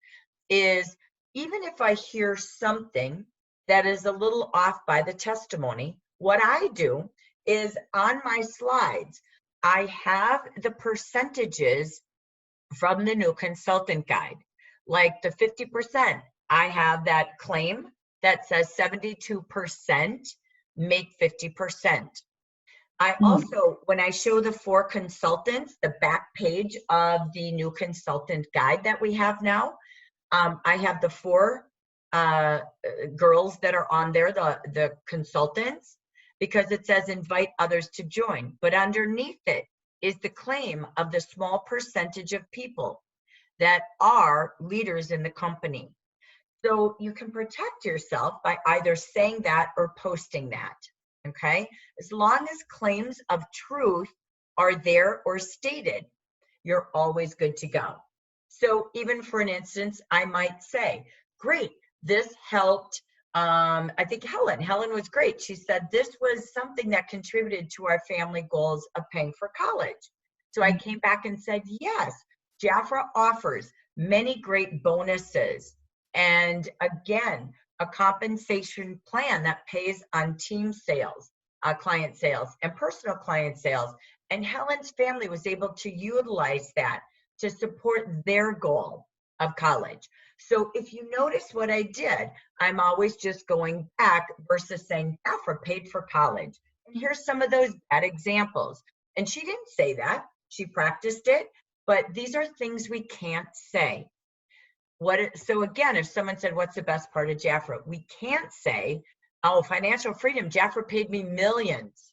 is even if I hear something that is a little off by the testimony, what I do is on my slides, I have the percentages from the new consultant guide. Like the 50%, I have that claim that says 72% make 50%. I also, when I show the 4 consultants, the back page of the new consultant guide that we have now, I have the 4 girls that are on there, the consultants, because it says invite others to join. But underneath it is the claim of the small percentage of people that are leaders in the company. So you can protect yourself by either saying that or posting that, okay? As long as claims of truth are there or stated, you're always good to go. So even for an instance, I might say, great, this helped, I think Helen was great. She said this was something that contributed to our family goals of paying for college. So I came back and said, yes, JAFRA offers many great bonuses. And again, a compensation plan that pays on team sales, client sales, and personal client sales. And Helen's family was able to utilize that to support their goal of college. So if you notice what I did, I'm always just going back versus saying JAFRA paid for college. And here's some of those bad examples. And she didn't say that. She practiced it. But these are things we can't say. So again, if someone said, what's the best part of JAFRA? We can't say, oh, financial freedom, JAFRA paid me millions,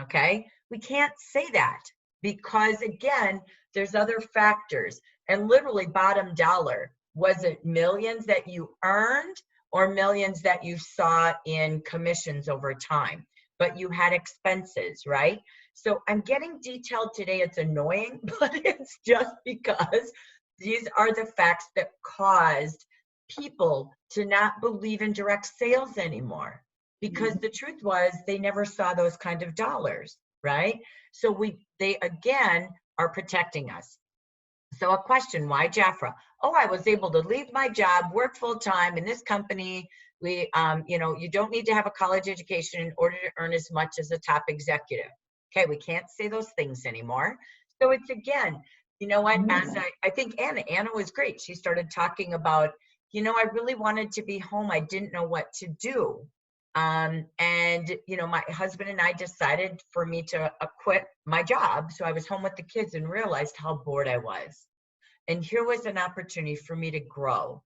okay? We can't say that because again, there's other factors. And literally bottom dollar, was it millions that you earned or millions that you saw in commissions over time? But you had expenses, right? So I'm getting detailed today. It's annoying, but it's just because these are the facts that caused people to not believe in direct sales anymore. Because the truth was they never saw those kind of dollars, right? So they again are protecting us. So a question, why JAFRA? Oh, I was able to leave my job, work full time in this company. You don't need to have a college education in order to earn as much as a top executive. Okay, we can't say those things anymore. So it's again, you know what, as I think Anna was great. She started talking about, I really wanted to be home. I didn't know what to do. And, my husband and I decided for me to quit my job. So I was home with the kids and realized how bored I was. And here was an opportunity for me to grow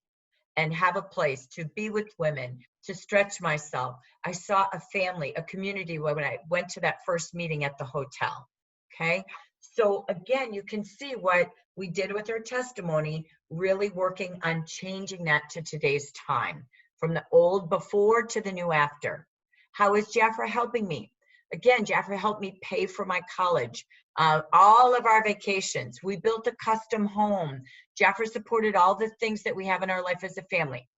and have a place to be with women, to stretch myself. I saw a family, a community when I went to that first meeting at the hotel, okay? So again, you can see what we did with our testimony, really working on changing that to today's time, from the old before to the new after. How is JAFRA helping me? Again, JAFRA helped me pay for my college, all of our vacations. We built a custom home. JAFRA supported all the things that we have in our life as a family.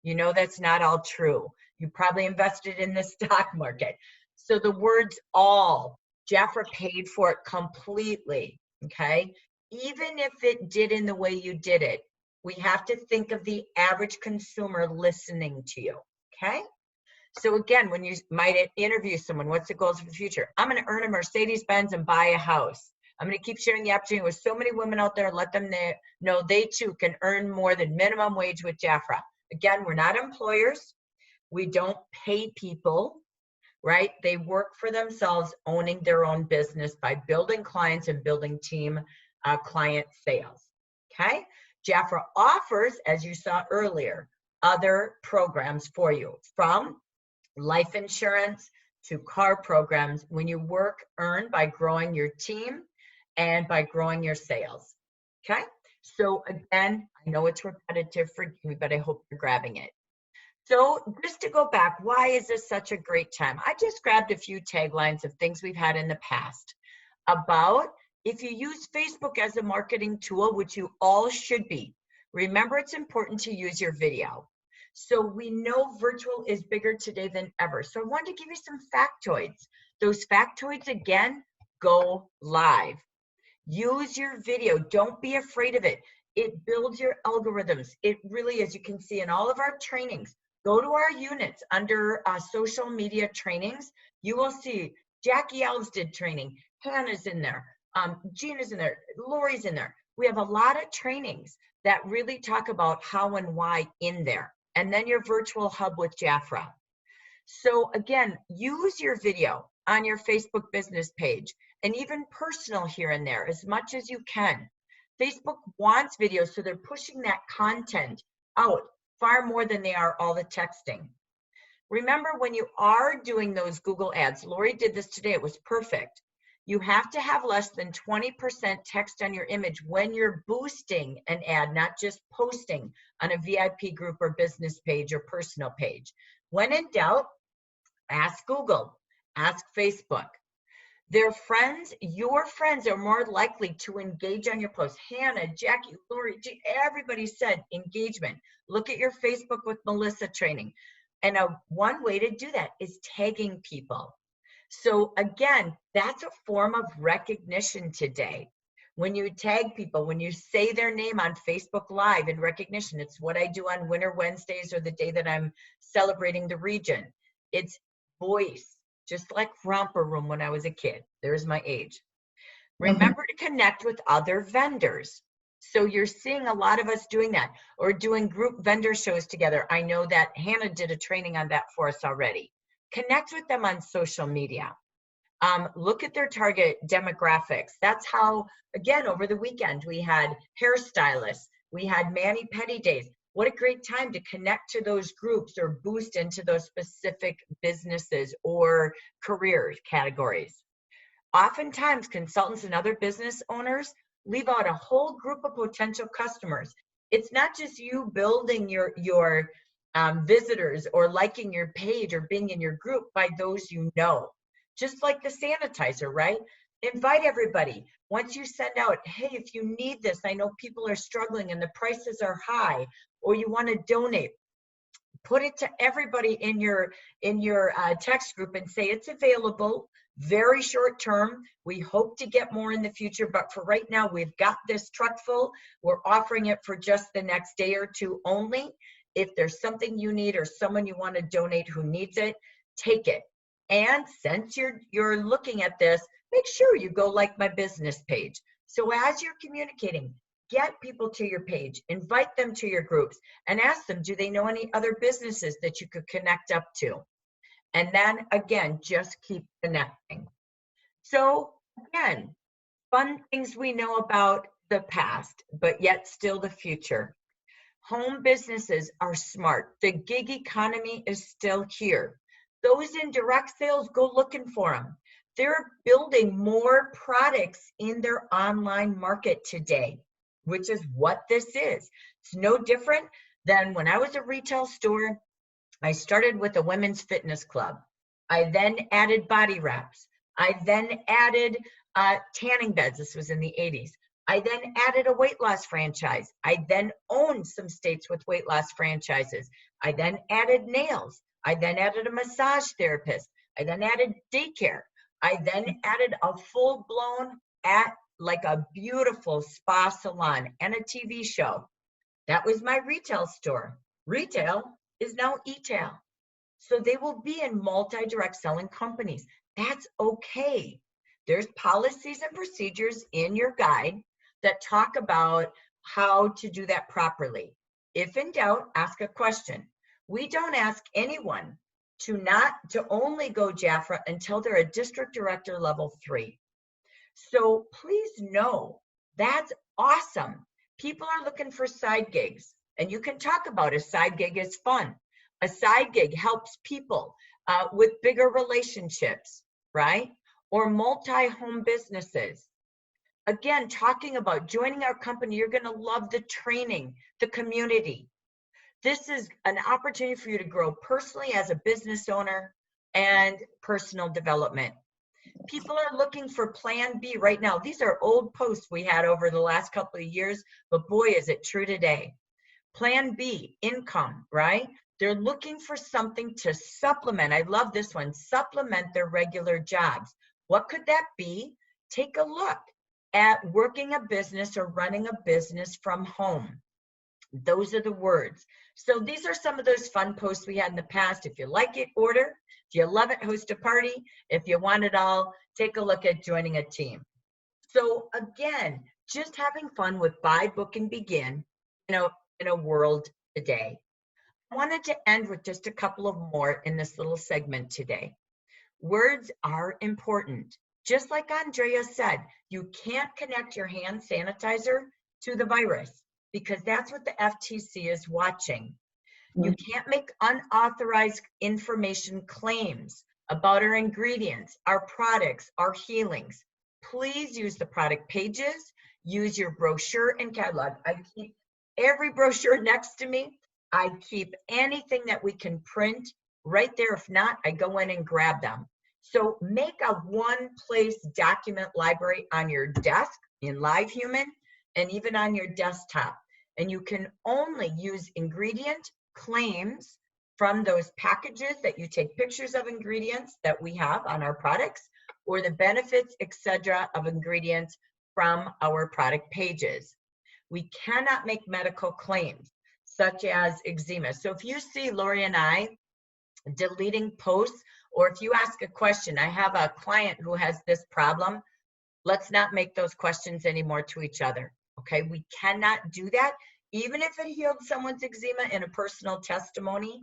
You know that's not all true. You probably invested in the stock market. So the words all, JAFRA paid for it completely, okay? Even if it did in the way you did it, we have to think of the average consumer listening to you, okay? So again, when you might interview someone, what's the goals for the future? I'm going to earn a Mercedes-Benz and buy a house. I'm going to keep sharing the opportunity with so many women out there, let them know they too can earn more than minimum wage with JAFRA. Again, we're not employers. We don't pay people, right? They work for themselves, owning their own business by building clients and building team client sales, okay? JAFRA offers, as you saw earlier, other programs for you, from life insurance to car programs. When you work, earn by growing your team and by growing your sales, okay? So again, I know it's repetitive for you, but I hope you're grabbing it. So just to go back, why is this such a great time? I just grabbed a few taglines of things we've had in the past about if you use Facebook as a marketing tool, which you all should be. Remember, it's important to use your video. So we know virtual is bigger today than ever. So I wanted to give you some factoids. Those factoids, again, go live. Use your video. Don't be afraid of it. It builds your algorithms. It really is. You can see in all of our trainings, go to our units under social media trainings. You will see Jackie Elves did training. Hannah's in there. Gina's in there. Lori's in there. We have a lot of trainings that really talk about how and why in there. And then your virtual hub with JAFRA. So again, use your video on your Facebook business page and even personal here and there as much as you can. Facebook wants videos, so they're pushing that content out far more than they are all the texting. Remember, when you are doing those Google ads, Lori did this today, it was perfect. You have to have less than 20% text on your image when you're boosting an ad, not just posting on a VIP group or business page or personal page. When in doubt, ask Google, ask Facebook. Their friends, your friends are more likely to engage on your post. Hannah, Jackie, Lori, everybody said engagement. Look at your Facebook with Melissa training. And one way to do that is tagging people. So again, that's a form of recognition today. When you tag people, when you say their name on Facebook Live in recognition, it's what I do on Winter Wednesdays or the day that I'm celebrating the region. It's voice, just like Romper Room when I was a kid. There's my age. Remember to connect with other vendors. So you're seeing a lot of us doing that, or doing group vendor shows together. I know that Hannah did a training on that for us already. Connect with them on social media. Look at their target demographics. That's how, again, over the weekend, we had hairstylists, we had mani-pedi days. What a great time to connect to those groups or boost into those specific businesses or career categories. Oftentimes, consultants and other business owners leave out a whole group of potential customers. It's not just you building your visitors or liking your page or being in your group by those you know. Just like the sanitizer, right? Invite everybody. Once you send out, hey, if you need this, I know people are struggling and the prices are high, or you want to donate, put it to everybody in your text group and say it's available, very short term. We hope to get more in the future, but for right now, we've got this truck full. We're offering it for just the next day or two only. If there's something you need or someone you want to donate who needs it, take it. And since you're looking at this, make sure you go like my business page. So as you're communicating, get people to your page, invite them to your groups, and ask them, do they know any other businesses that you could connect up to? And then again, just keep connecting. So again, fun things we know about the past, but yet still the future. Home businesses are smart. The gig economy is still here. Those in direct sales, go looking for them. They're building more products in their online market today, which is what this is. It's no different than when I was a retail store. I started with a women's fitness club. I then added body wraps. I then added tanning beds. This was in the 80s. I then added a weight loss franchise. I then owned some states with weight loss franchises. I then added nails. I then added a massage therapist. I then added daycare. I then added a full-blown like a beautiful spa salon and a TV show. That was my retail store. Retail is now e-tail. So they will be in multi-direct selling companies. That's okay. There's policies and procedures in your guide that talk about how to do that properly. If in doubt, ask a question. We don't ask anyone to only go JAFRA until they're a district director level 3. So please know that's awesome. People are looking for side gigs, and you can talk about a side gig is fun. A side gig helps people with bigger relationships, right? Or multi-home businesses. Again, talking about joining our company, you're going to love the training, the community. This is an opportunity for you to grow personally as a business owner and personal development. People are looking for plan B right now. These are old posts we had over the last couple of years, but boy, is it true today. Plan B, income, right? They're looking for something to supplement. I love this one, supplement their regular jobs. What could that be? Take a look at working a business or running a business from home. Those are the words. So these are some of those fun posts we had in the past. If you like it, order. If you love it, host a party. If you want it all, take a look at joining a team. So again, just having fun with buy, book, and begin, in a world today. I wanted to end with just a couple of more in this little segment today. Words are important. Just like Andrea said, you can't connect your hand sanitizer to the virus, because that's what the FTC is watching. You can't make unauthorized information claims about our ingredients, our products, our healings. Please use the product pages, use your brochure and catalog. I keep every brochure next to me. I keep anything that we can print right there. If not, I go in and grab them. So make a one-place document library on your desk in LiveHuman and even on your desktop. And you can only use ingredient claims from those packages that you take pictures of ingredients that we have on our products, or the benefits, etc., of ingredients from our product pages. We cannot make medical claims such as eczema. So if you see Lori and I deleting posts, or if you ask a question, I have a client who has this problem, let's not make those questions anymore to each other. Okay, we cannot do that. Even if it healed someone's eczema in a personal testimony,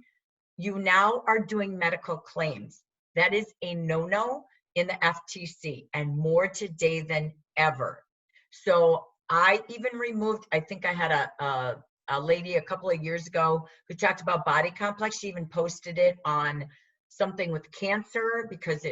you now are doing medical claims. That is a no-no in the FTC, and more today than ever. So I even removed, I think I had a lady a couple of years ago who talked about body complex. She even posted it on something with cancer because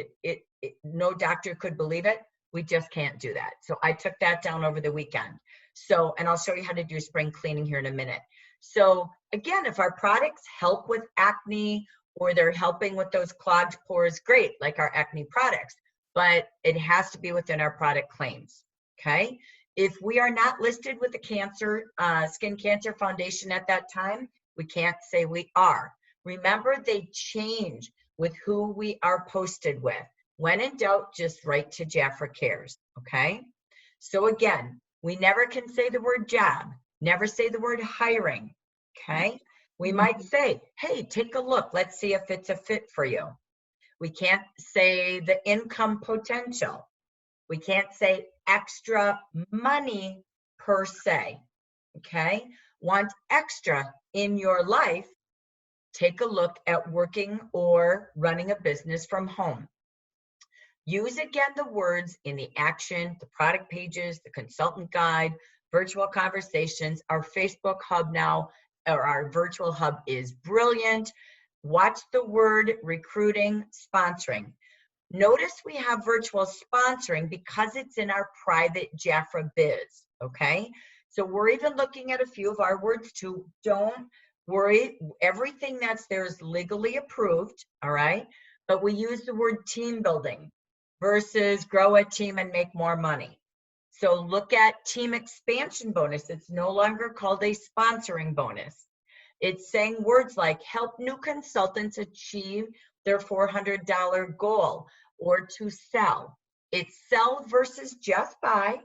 no doctor could believe it. We just can't do that. So I took that down over the weekend. So, and I'll show you how to do spring cleaning here in a minute. So again, if our products help with acne or they're helping with those clogged pores, great, like our acne products, but it has to be within our product claims, okay? If we are not listed with the cancer, Skin Cancer Foundation at that time, we can't say we are. Remember, they change with who we are posted with. When in doubt, just write to JAFRA Cares, okay? So again, we never can say the word job, never say the word hiring, okay? We might say, hey, take a look, let's see if it's a fit for you. We can't say the income potential. We can't say extra money per se, okay? Want extra in your life, take a look at working or running a business from home. Use again the words in the action, the product pages, the consultant guide, virtual conversations, our Facebook hub now, or our virtual hub is brilliant. Watch the word recruiting, sponsoring. Notice we have virtual sponsoring because it's in our private JAFRA biz, okay? So we're even looking at a few of our words too. Don't worry, everything that's there is legally approved, all right? But we use the word team building versus grow a team and make more money. So look at team expansion bonus. It's no longer called a sponsoring bonus. It's saying words like help new consultants achieve their $400 goal or to sell. It's sell versus just buy.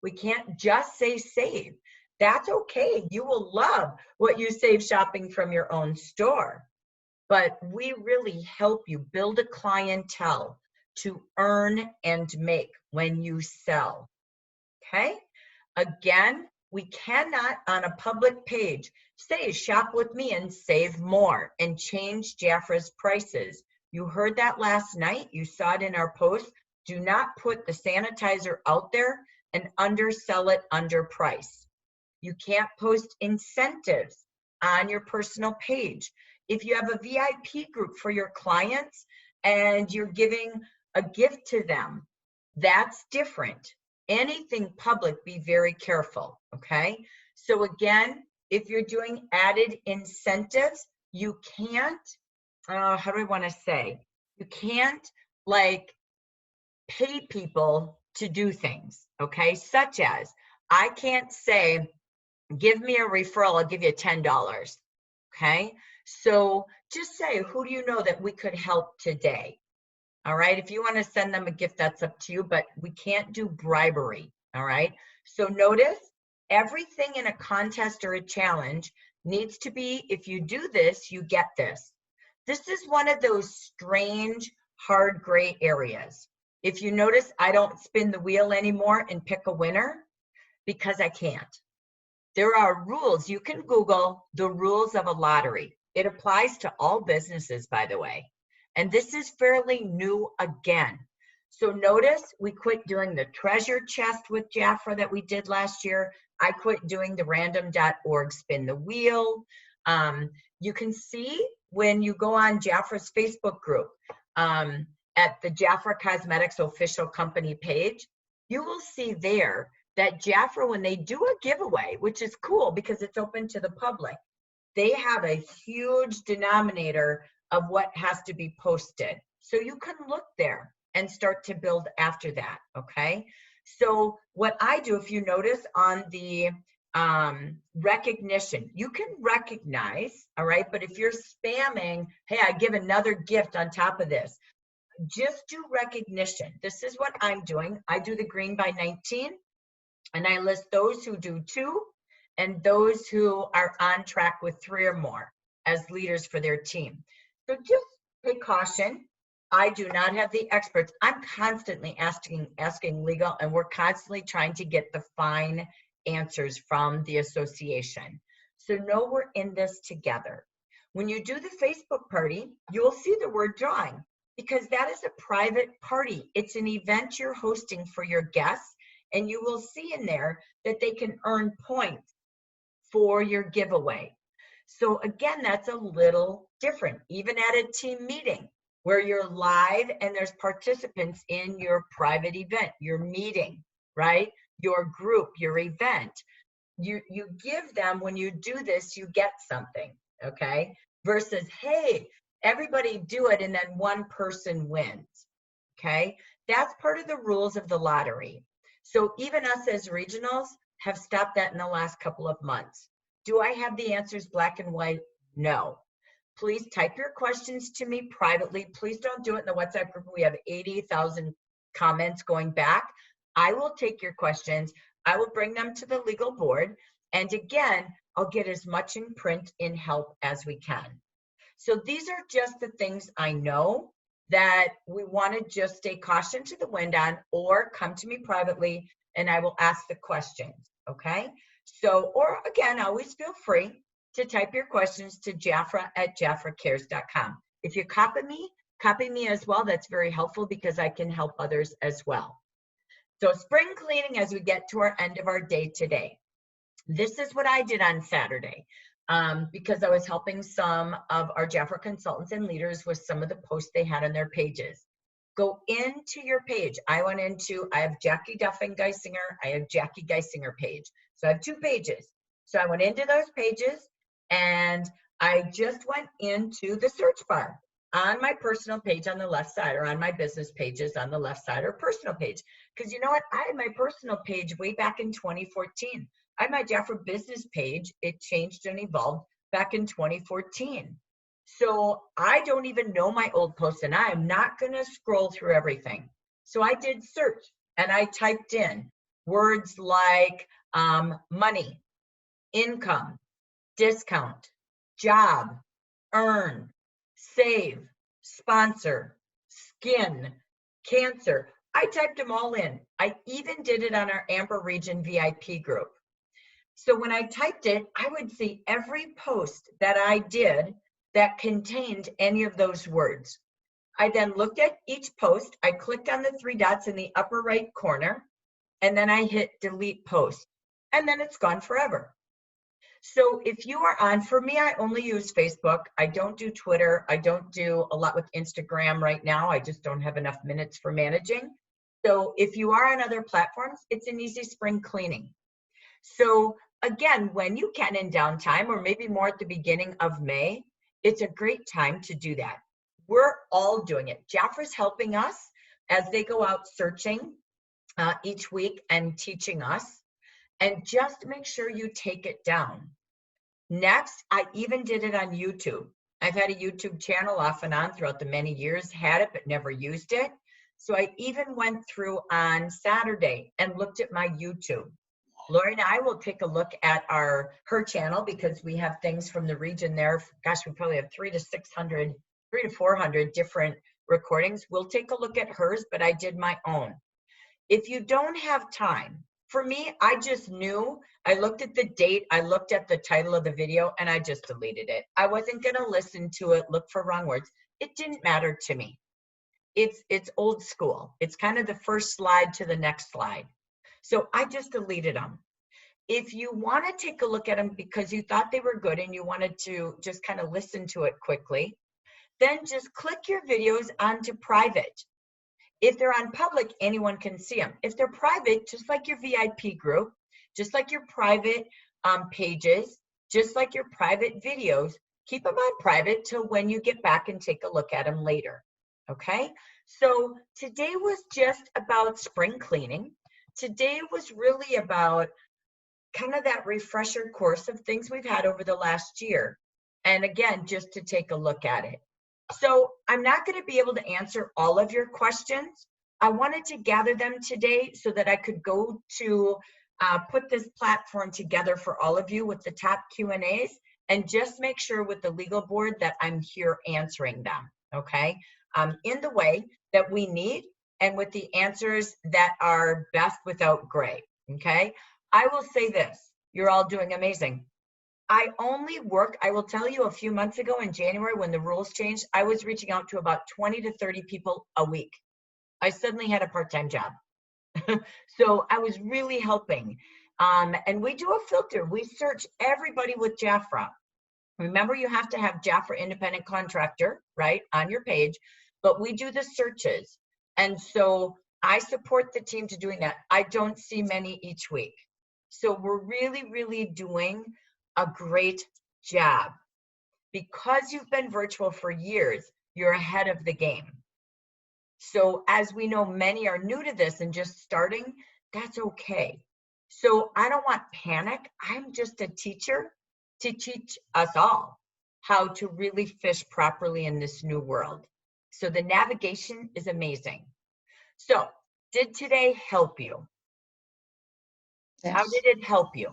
We can't just say save. That's okay. You will love what you save shopping from your own store. But we really help you build a clientele to earn and make when you sell. Okay? Again, we cannot on a public page say shop with me and save more and change JAFRA's prices. You heard that last night. You saw it in our post. Do not put the sanitizer out there and undersell it under price. You can't post incentives on your personal page. If you have a VIP group for your clients and you're giving a gift to them, that's different. Anything public, be very careful, okay? So again, if you're doing added incentives, you can't, how do I want to say? You can't like pay people to do things, okay? Such as, I can't say, give me a referral, I'll give you $10, okay? So just say, who do you know that we could help today? All right, if you want to send them a gift, that's up to you, but we can't do bribery, all right? So notice, everything in a contest or a challenge needs to be, if you do this, you get this. This is one of those strange, hard gray areas. If you notice, I don't spin the wheel anymore and pick a winner because I can't. There are rules. You can Google the rules of a lottery. It applies to all businesses, by the way. And this is fairly new again. So notice we quit doing the treasure chest with JAFRA that we did last year. I quit doing the random.org spin the wheel. you can see when you go on JAFRA's Facebook group, at the JAFRA Cosmetics official company page, you will see there that JAFRA, when they do a giveaway, which is cool because it's open to the public, they have a huge denominator of what has to be posted. So you can look there and start to build after that, okay? So what I do, if you notice on the recognition, you can recognize, all right? But if you're spamming, hey, I give another gift on top of this, just do recognition. This is what I'm doing. I do the green by 19, and I list those who do 2 and those who are on track with 3 or more as leaders for their team. So just take caution. I do not have the experts. I'm constantly asking legal, and we're constantly trying to get the fine answers from the association. So know we're in this together. When you do the Facebook party, you'll see the word drawing, because that is a private party. It's an event you're hosting for your guests, and you will see in there that they can earn points for your giveaway. So again, that's a little different, even at a team meeting where you're live and there's participants in your private event, your meeting, right? Your group, your event. You give them, when you do this, you get something, okay? Versus, hey, everybody do it and then one person wins, okay? That's part of the rules of the lottery. So even us as regionals have stopped that in the last couple of months. Do I have the answers black and white? No. Please type your questions to me privately. Please don't do it in the WhatsApp group. We have 80,000 comments going back. I will take your questions. I will bring them to the legal board. And again, I'll get as much in print in help as we can. So these are just the things I know that we want to just stay caution to the wind on, or come to me privately and I will ask the questions, okay? So, or again, always feel free to type your questions to jafra@jafracares.com. If you copy me as well. That's very helpful because I can help others as well. So spring cleaning as we get to our end of our day today. This is what I did on Saturday because I was helping some of our JAFRA consultants and leaders with some of the posts they had on their pages. Go into your page. I have Jackie Duffin Geisinger. I have Jackie Geisinger page. So I have 2 pages. So I went into those pages and I just went into the search bar on my personal page on the left side, or on my business pages on the left side, or personal page. Because you know what? I had my personal page way back in 2014. I had my JAFRA business page. It changed and evolved back in 2014. So I don't even know my old posts, and I am not going to scroll through everything. So I did search and I typed in words like money, income, discount, job, earn, save, sponsor, skin, cancer. I typed them all in. I even did it on our Amber Region VIP group. So when I typed it, I would see every post that I did that contained any of those words. I then looked at each post. I clicked on the 3 dots in the upper right corner, and then I hit delete post, and then it's gone forever. So if you are on, for me, I only use Facebook. I don't do Twitter. I don't do a lot with Instagram right now. I just don't have enough minutes for managing. So if you are on other platforms, it's an easy spring cleaning. So again, when you can in downtime, or maybe more at the beginning of May, it's a great time to do that. We're all doing it. JAFRA's helping us as they go out searching each week and teaching us. And just make sure you take it down. Next, I even did it on YouTube. I've had a YouTube channel off and on throughout the many years, had it, but never used it. So I even went through on Saturday and looked at my YouTube. Lori and I will take a look at her channel, because we have things from the region there. Gosh, we probably have 300 to 400 different recordings. We'll take a look at hers, but I did my own. If you don't have time, for me, I just knew, I looked at the date, I looked at the title of the video, and I just deleted it. I wasn't going to listen to it, look for wrong words. It didn't matter to me. It's old school. It's kind of the first slide to the next slide. So I just deleted them. if you want to take a look at them because you thought they were good and you wanted to just kind of listen to it quickly, then just click your videos onto private. If they're on public, anyone can see them. If they're private, just like your VIP group, just like your private pages, just like your private videos, keep them on private till when you get back and take a look at them later. Okay? So today was just about spring cleaning. Today was really about kind of that refresher course of things we've had over the last year. And again, just to take a look at it. So I'm not going to be able to answer all of your questions. I wanted to gather them today so that I could go to put this platform together for all of you with the top Q&As and just make sure with the legal board that I'm here answering them, okay? In the way that we need and with the answers that are best without gray, okay? I will say this, you're all doing amazing. I only work, I will tell you, a few months ago in January when the rules changed, I was reaching out to about 20 to 30 people a week. I suddenly had a part-time job. So I was really helping. And we do a filter. We search everybody with JAFRA. Remember, you have to have JAFRA independent contractor, right, on your page, but we do the searches. And so I support the team to doing that. I don't see many each week. So we're really, really doing a great job. Because you've been virtual for years, you're ahead of the game. So as we know, many are new to this and just starting, that's okay. So I don't want panic. I'm just a teacher to teach us all how to really fish properly in this new world. So the navigation is amazing. So did today help you? Yes. How did it help you?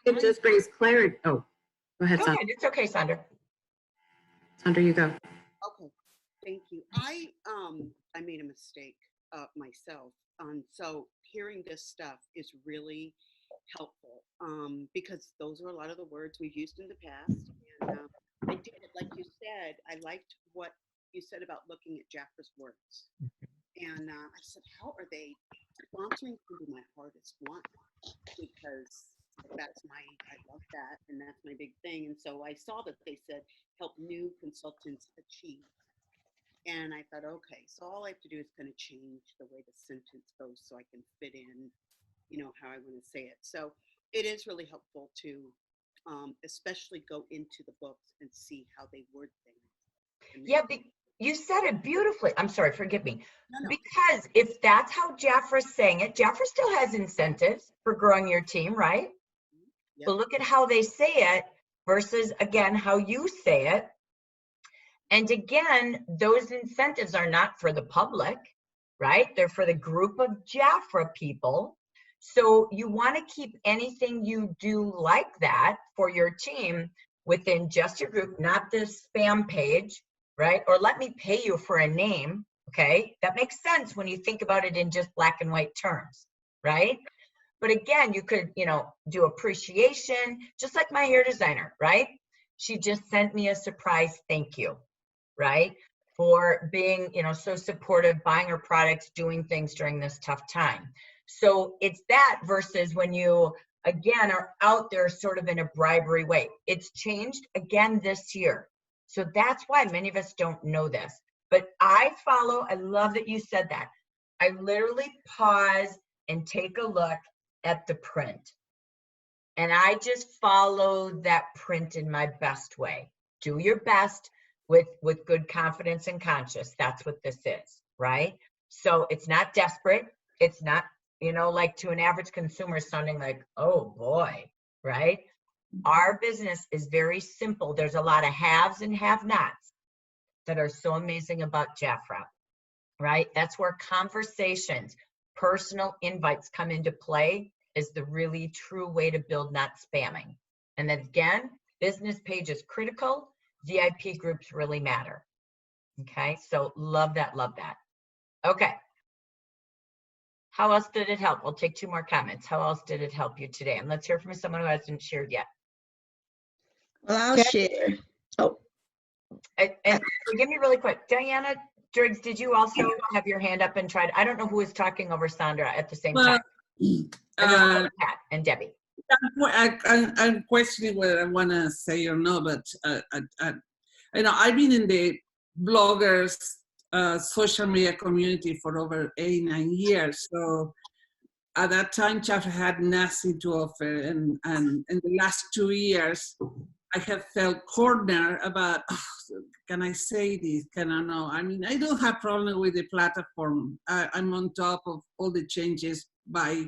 It just brings clarity. Oh, go ahead, Go Sandra. ahead. It's okay, Sandra. Sandra, you go. Okay, thank you. I made a mistake myself. So hearing this stuff is really helpful because those are a lot of the words we've used in the past. And I did it, like you said, I liked what you said about looking at JAFRA's words. And I said, how are they sponsoring can be my hardest one because I love that. And that's my big thing. And so I saw that they said, help new consultants achieve. And I thought, okay, so all I have to do is kind of change the way the sentence goes so I can fit in, how I want to say it. So it is really helpful to especially go into the books and see how they word things. Yeah, you said it beautifully. I'm sorry, forgive me. No. Because if that's how JAFRA's saying it, JAFRA still has incentives for growing your team, right? Yep. But look at how they say it versus, again, how you say it. And again, those incentives are not for the public, right? They're for the group of JAFRA people. So you want to keep anything you do like that for your team within just your group, not this spam page, right? Or let me pay you for a name, okay? That makes sense when you think about it in just black and white terms, right? But again, you could, do appreciation, just like my hair designer, right? She just sent me a surprise thank you, right? For being, so supportive, buying her products, doing things during this tough time. So it's that versus when you, again, are out there sort of in a bribery way. It's changed again this year. So that's why many of us don't know this. But I love that you said that. I literally pause and take a look at the print. And I just follow that print in my best way. Do your best with good confidence and conscious. That's what this is, right? So it's not desperate. It's not, like to an average consumer sounding like, oh boy, right? Our business is very simple. There's a lot of haves and have-nots that are so amazing about JAFRA, right? That's where conversations, personal invites come into play is the really true way to build, not spamming. And then again, business page is critical. VIP groups really matter. Okay, so love that, love that. Okay. How else did it help? We'll take 2 more comments. How else did it help you today? And let's hear from someone who hasn't shared yet. Well, I'll share. Oh, And forgive me really quick, Diana, Driggs, did you also have your hand up and tried? I don't know who was talking over Sandra at the same Well, time. And then we'll go to Pat and Debbie. I'm questioning whether I want to say or no, but you know, I've been in the bloggers social media community for over 8-9 years. So at that time, JAFRA had nothing to offer, and in the last 2 years, I have felt cornered about, oh, can I say this? Can I know? I mean, I don't have problem with the platform. I'm on top of all the changes by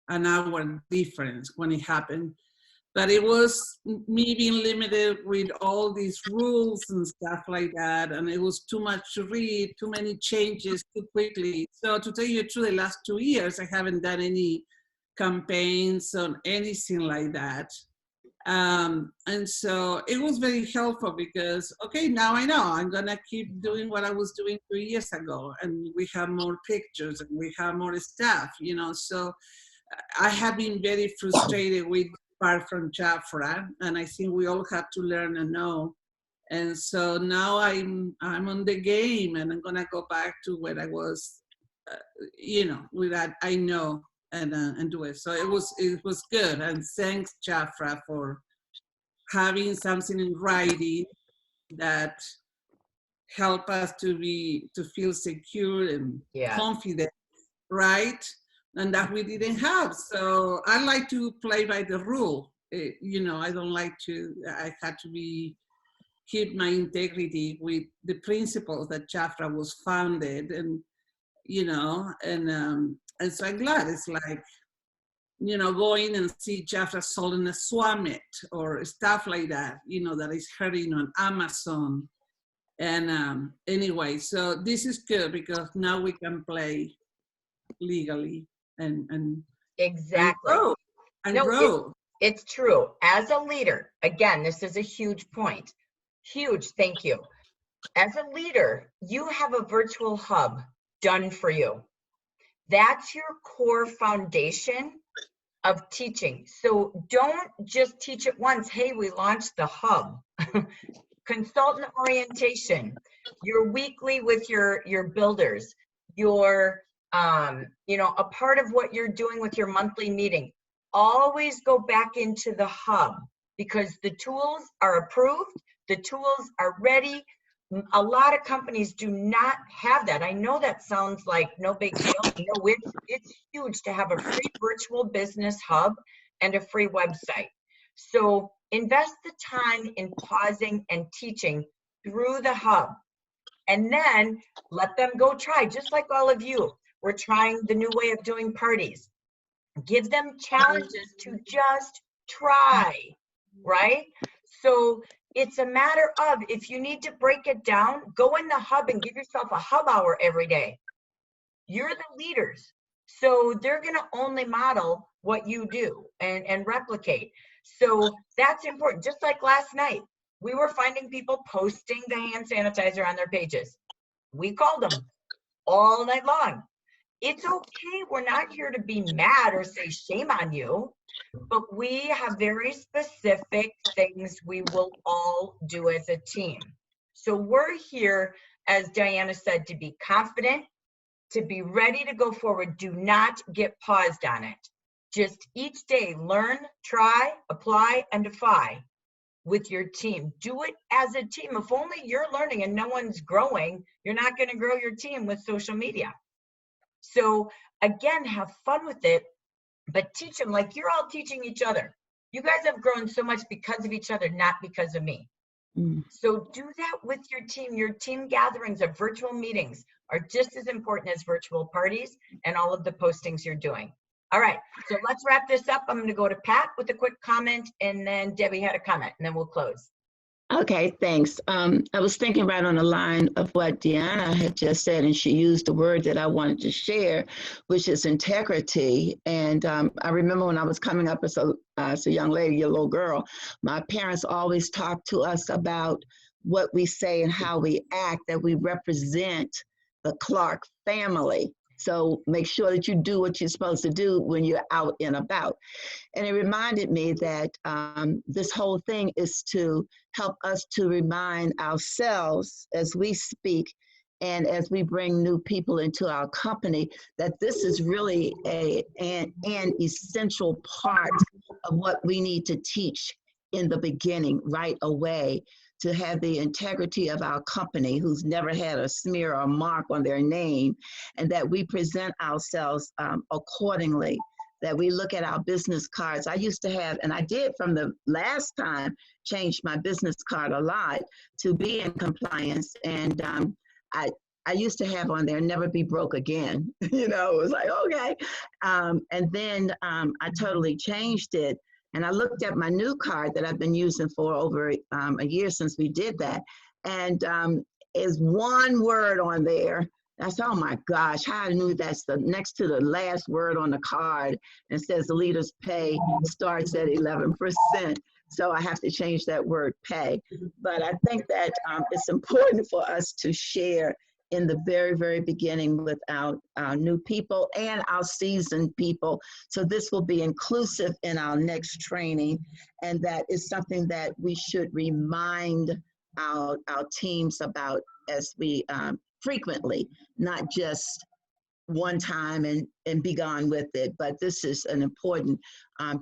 an hour difference when it happened. But it was me being limited with all these rules and stuff like that. And it was too much to read, too many changes too quickly. So to tell you the truth, the last 2 years, I haven't done any campaigns or anything like that. And so it was very helpful because, okay, now I know I'm gonna keep doing what I was doing 2 years ago, and we have more pictures and we have more stuff, you know. So I have been very frustrated with part from JAFRA, and I think we all have to learn and know. And so now I'm on the game, and I'm gonna go back to where I was, you know, with that I know and do it. So it was good, and thanks JAFRA for having something in writing that help us to feel secure and confident, right? And that we didn't have. So I like to play by the rule. You know, I don't like to, I had to keep my integrity with the principles that JAFRA was founded, and, you know, and so I'm glad it's like, you know, going and see JAFRA sold in a Swamit or stuff like that, you know, that is heading on Amazon. And anyway, so this is good because now we can play legally and Exactly. and grow. It's true. As a leader, again, this is a huge point. Huge, thank you. As a leader, you have a virtual hub done for you. That's your core foundation of teaching. So don't just teach it once. Hey, we launched the hub. Consultant orientation, your weekly with your builders, your you know, a part of what you're doing with your monthly meeting. Always go back into the hub because the tools are approved, the tools are ready. A lot of companies do not have that. I know that sounds like no big deal. No, it's huge to have a free virtual business hub and a free website. So invest the time in pausing and teaching through the hub, and then let them go try, just like all of you. We're trying the new way of doing parties. Give them challenges to just try, right? So it's a matter of, if you need to break it down, go in the hub and give yourself a hub hour every day. You're the leaders. So they're gonna only model what you do and replicate. So that's important. Just like last night, we were finding people posting the hand sanitizer on their pages. We called them all night long. It's okay. We're not here to be mad or say shame on you, but we have very specific things we will all do as a team. So we're here, as Diana said, to be confident, to be ready to go forward. Do not get paused on it. Just each day, learn, try, apply, and defy with your team. Do it as a team. If only you're learning and no one's growing, you're not going to grow your team with social media. So again, have fun with it, but teach them like you're all teaching each other. You guys have grown so much because of each other, not because of me. So do that with your team. Your team gatherings of virtual meetings are just as important as virtual parties and all of the postings you're doing. All right, so let's wrap this up. I'm going to go to Pat with a quick comment, and then Debbie had a comment, and then we'll close. Okay, thanks. I was thinking right on the line of what Deanna had just said, and she used the word that I wanted to share, which is integrity. And I remember when I was coming up as a young lady, a little girl, my parents always talked to us about what we say and how we act, that we represent the Clark family. So make sure that you do what you're supposed to do when you're out and about. And it reminded me that this whole thing is to help us to remind ourselves as we speak And as we bring new people into our company, that this is really an essential part of what we need to teach in the beginning, right away, to have the integrity of our company, who's never had a smear or mark on their name, and that we present ourselves accordingly, that we look at our business cards. I used to have, and I did from the last time, change my business card a lot to be in compliance. And I used to have on there, never be broke again. You know, it was like, okay. And then I totally changed it. And I looked at my new card that I've been using for over a year since we did that. And is one word on there. That's, oh my gosh, how I knew that's the next to the last word on the card. And it says the leader's pay starts at 11%. So I have to change that word pay. But I think that it's important for us to share in the very, very beginning with our new people and our seasoned people. So this will be inclusive in our next training. And that is something that we should remind our teams about as we frequently, not just one time and be gone with it. But this is an important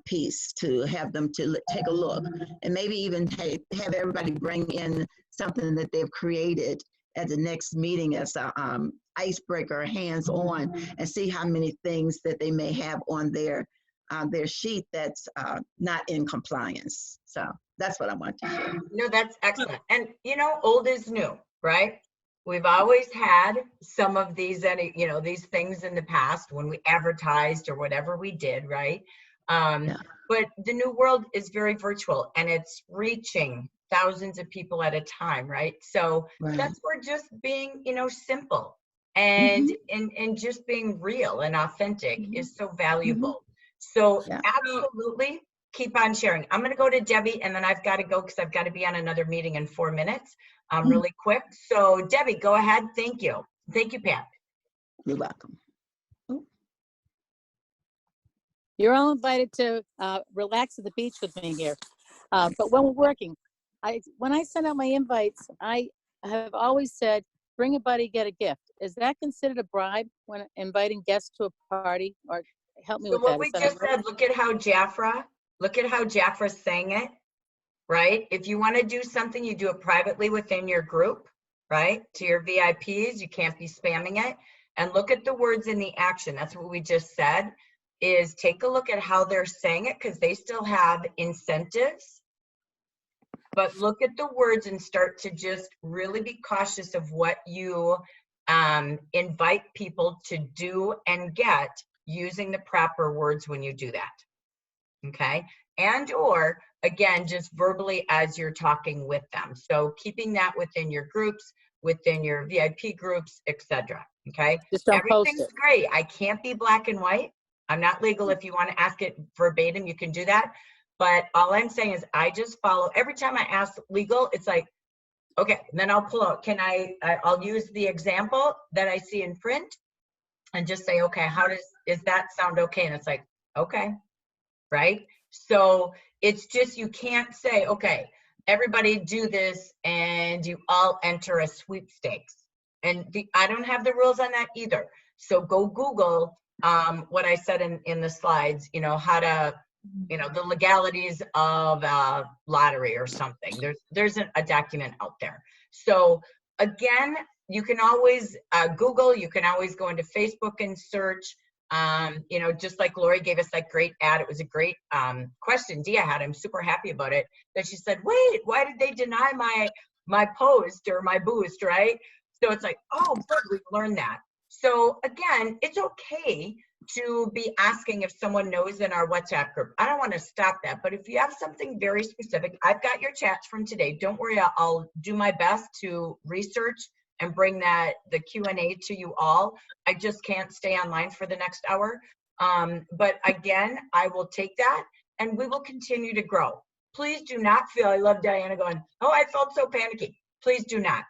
piece to have them to take a look, and maybe even have everybody bring in something that they've created at the next meeting as a icebreaker, hands-on, and see how many things that they may have on their sheet that's not in compliance. So that's what I want to share. No, that's excellent. And you know, old is new, right? We've always had some of these, you know, these things in the past when we advertised or whatever we did, right? But the new world is very virtual, and it's reaching thousands of people at a time, right? So that's where just being, you know, simple and and just being real and authentic is so valuable. So absolutely keep on sharing. I'm going to go to Debbie, and then I've got to go because I've got to be on another meeting in 4 minutes, really quick. So Debbie, go ahead. Thank you. Thank you, Pat. You're welcome. You're all invited to relax at the beach with me here. But when we're working, when I send out my invites, I have always said, bring a buddy, get a gift. Is that considered a bribe when inviting guests to a party? Or help me with that. What we just said, look at how JAFRA's saying it, right? If you want to do something, you do it privately within your group, right? To your VIPs, you can't be spamming it. And look at the words in the action. That's what we just said, is take a look at how they're saying it, because they still have incentives. But look at the words and start to just really be cautious of what you invite people to do and get, using the proper words when you do that. Okay. And or again, just verbally as you're talking with them. So keeping that within your groups, within your VIP groups, etc. Okay. Just don't post Everything's it. great. I can't be black and white. I'm not legal. If you want to ask it verbatim, you can do that. But all I'm saying is I just follow. Every time I ask legal, it's like, okay, and then I'll pull out, I'll use the example that I see in print and just say, okay, does that sound okay? And it's like, okay, right? So it's just, you can't say, okay, everybody do this and you all enter a sweepstakes. And I don't have the rules on that either. So go Google what I said in the slides, you know, how to, you know, the legalities of lottery or something. There's a document out there. So again, you can always Google, you can always go into Facebook and search, you know, just like Lori gave us that great ad. It was a great question Dia had. I'm super happy about it, that she said, wait, why did they deny my post or my boost, right? So it's like, oh, good, we've learned that. So again, it's okay to be asking if someone knows in our WhatsApp group. I don't want to stop that, but if you have something very specific, I've got your chats from today. Don't worry, I'll do my best to research and bring the Q&A to you all. I just can't stay online for the next hour. But again, I will take that and we will continue to grow. Please do not feel, I love Diana going, oh, I felt so panicky. Please do not.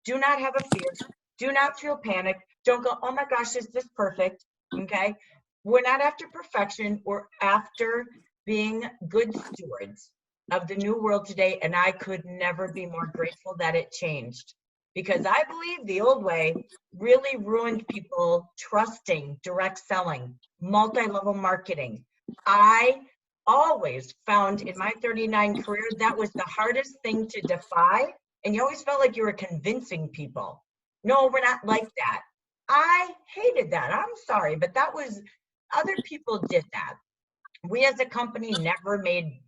Do not have a fear. Do not feel panic. Don't go, oh my gosh, is this perfect? Okay. We're not after perfection. We're after being good stewards of the new world today. And I could never be more grateful that it changed, because I believe the old way really ruined people trusting direct selling, multi-level marketing. I always found in my 39 career, that was the hardest thing to defy. And you always felt like you were convincing people. No, we're not like that. I hated that. I'm sorry, but that was, other people did that. We as a company never made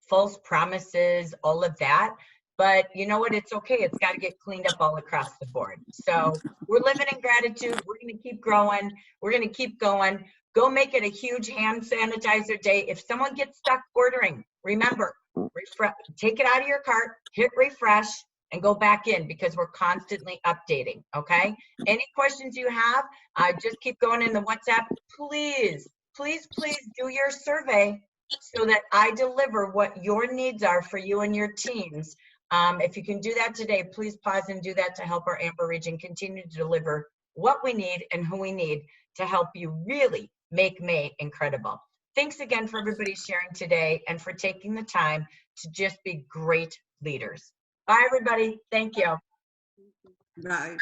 false promises, all of that. But you know what? It's okay. It's got to get cleaned up all across the board. So we're living in gratitude. We're going to keep growing. We're going to keep going. Go make it a huge hand sanitizer day. If someone gets stuck ordering, remember, take it out of your cart, hit refresh, and go back in, because we're constantly updating, okay? Any questions you have, just keep going in the WhatsApp. Please, please, please do your survey so that I deliver what your needs are for you and your teams. If you can do that today, please pause and do that to help our Amber region continue to deliver what we need and who we need to help you really make May incredible. Thanks again for everybody sharing today and for taking the time to just be great leaders. Bye, everybody. Thank you. Bye.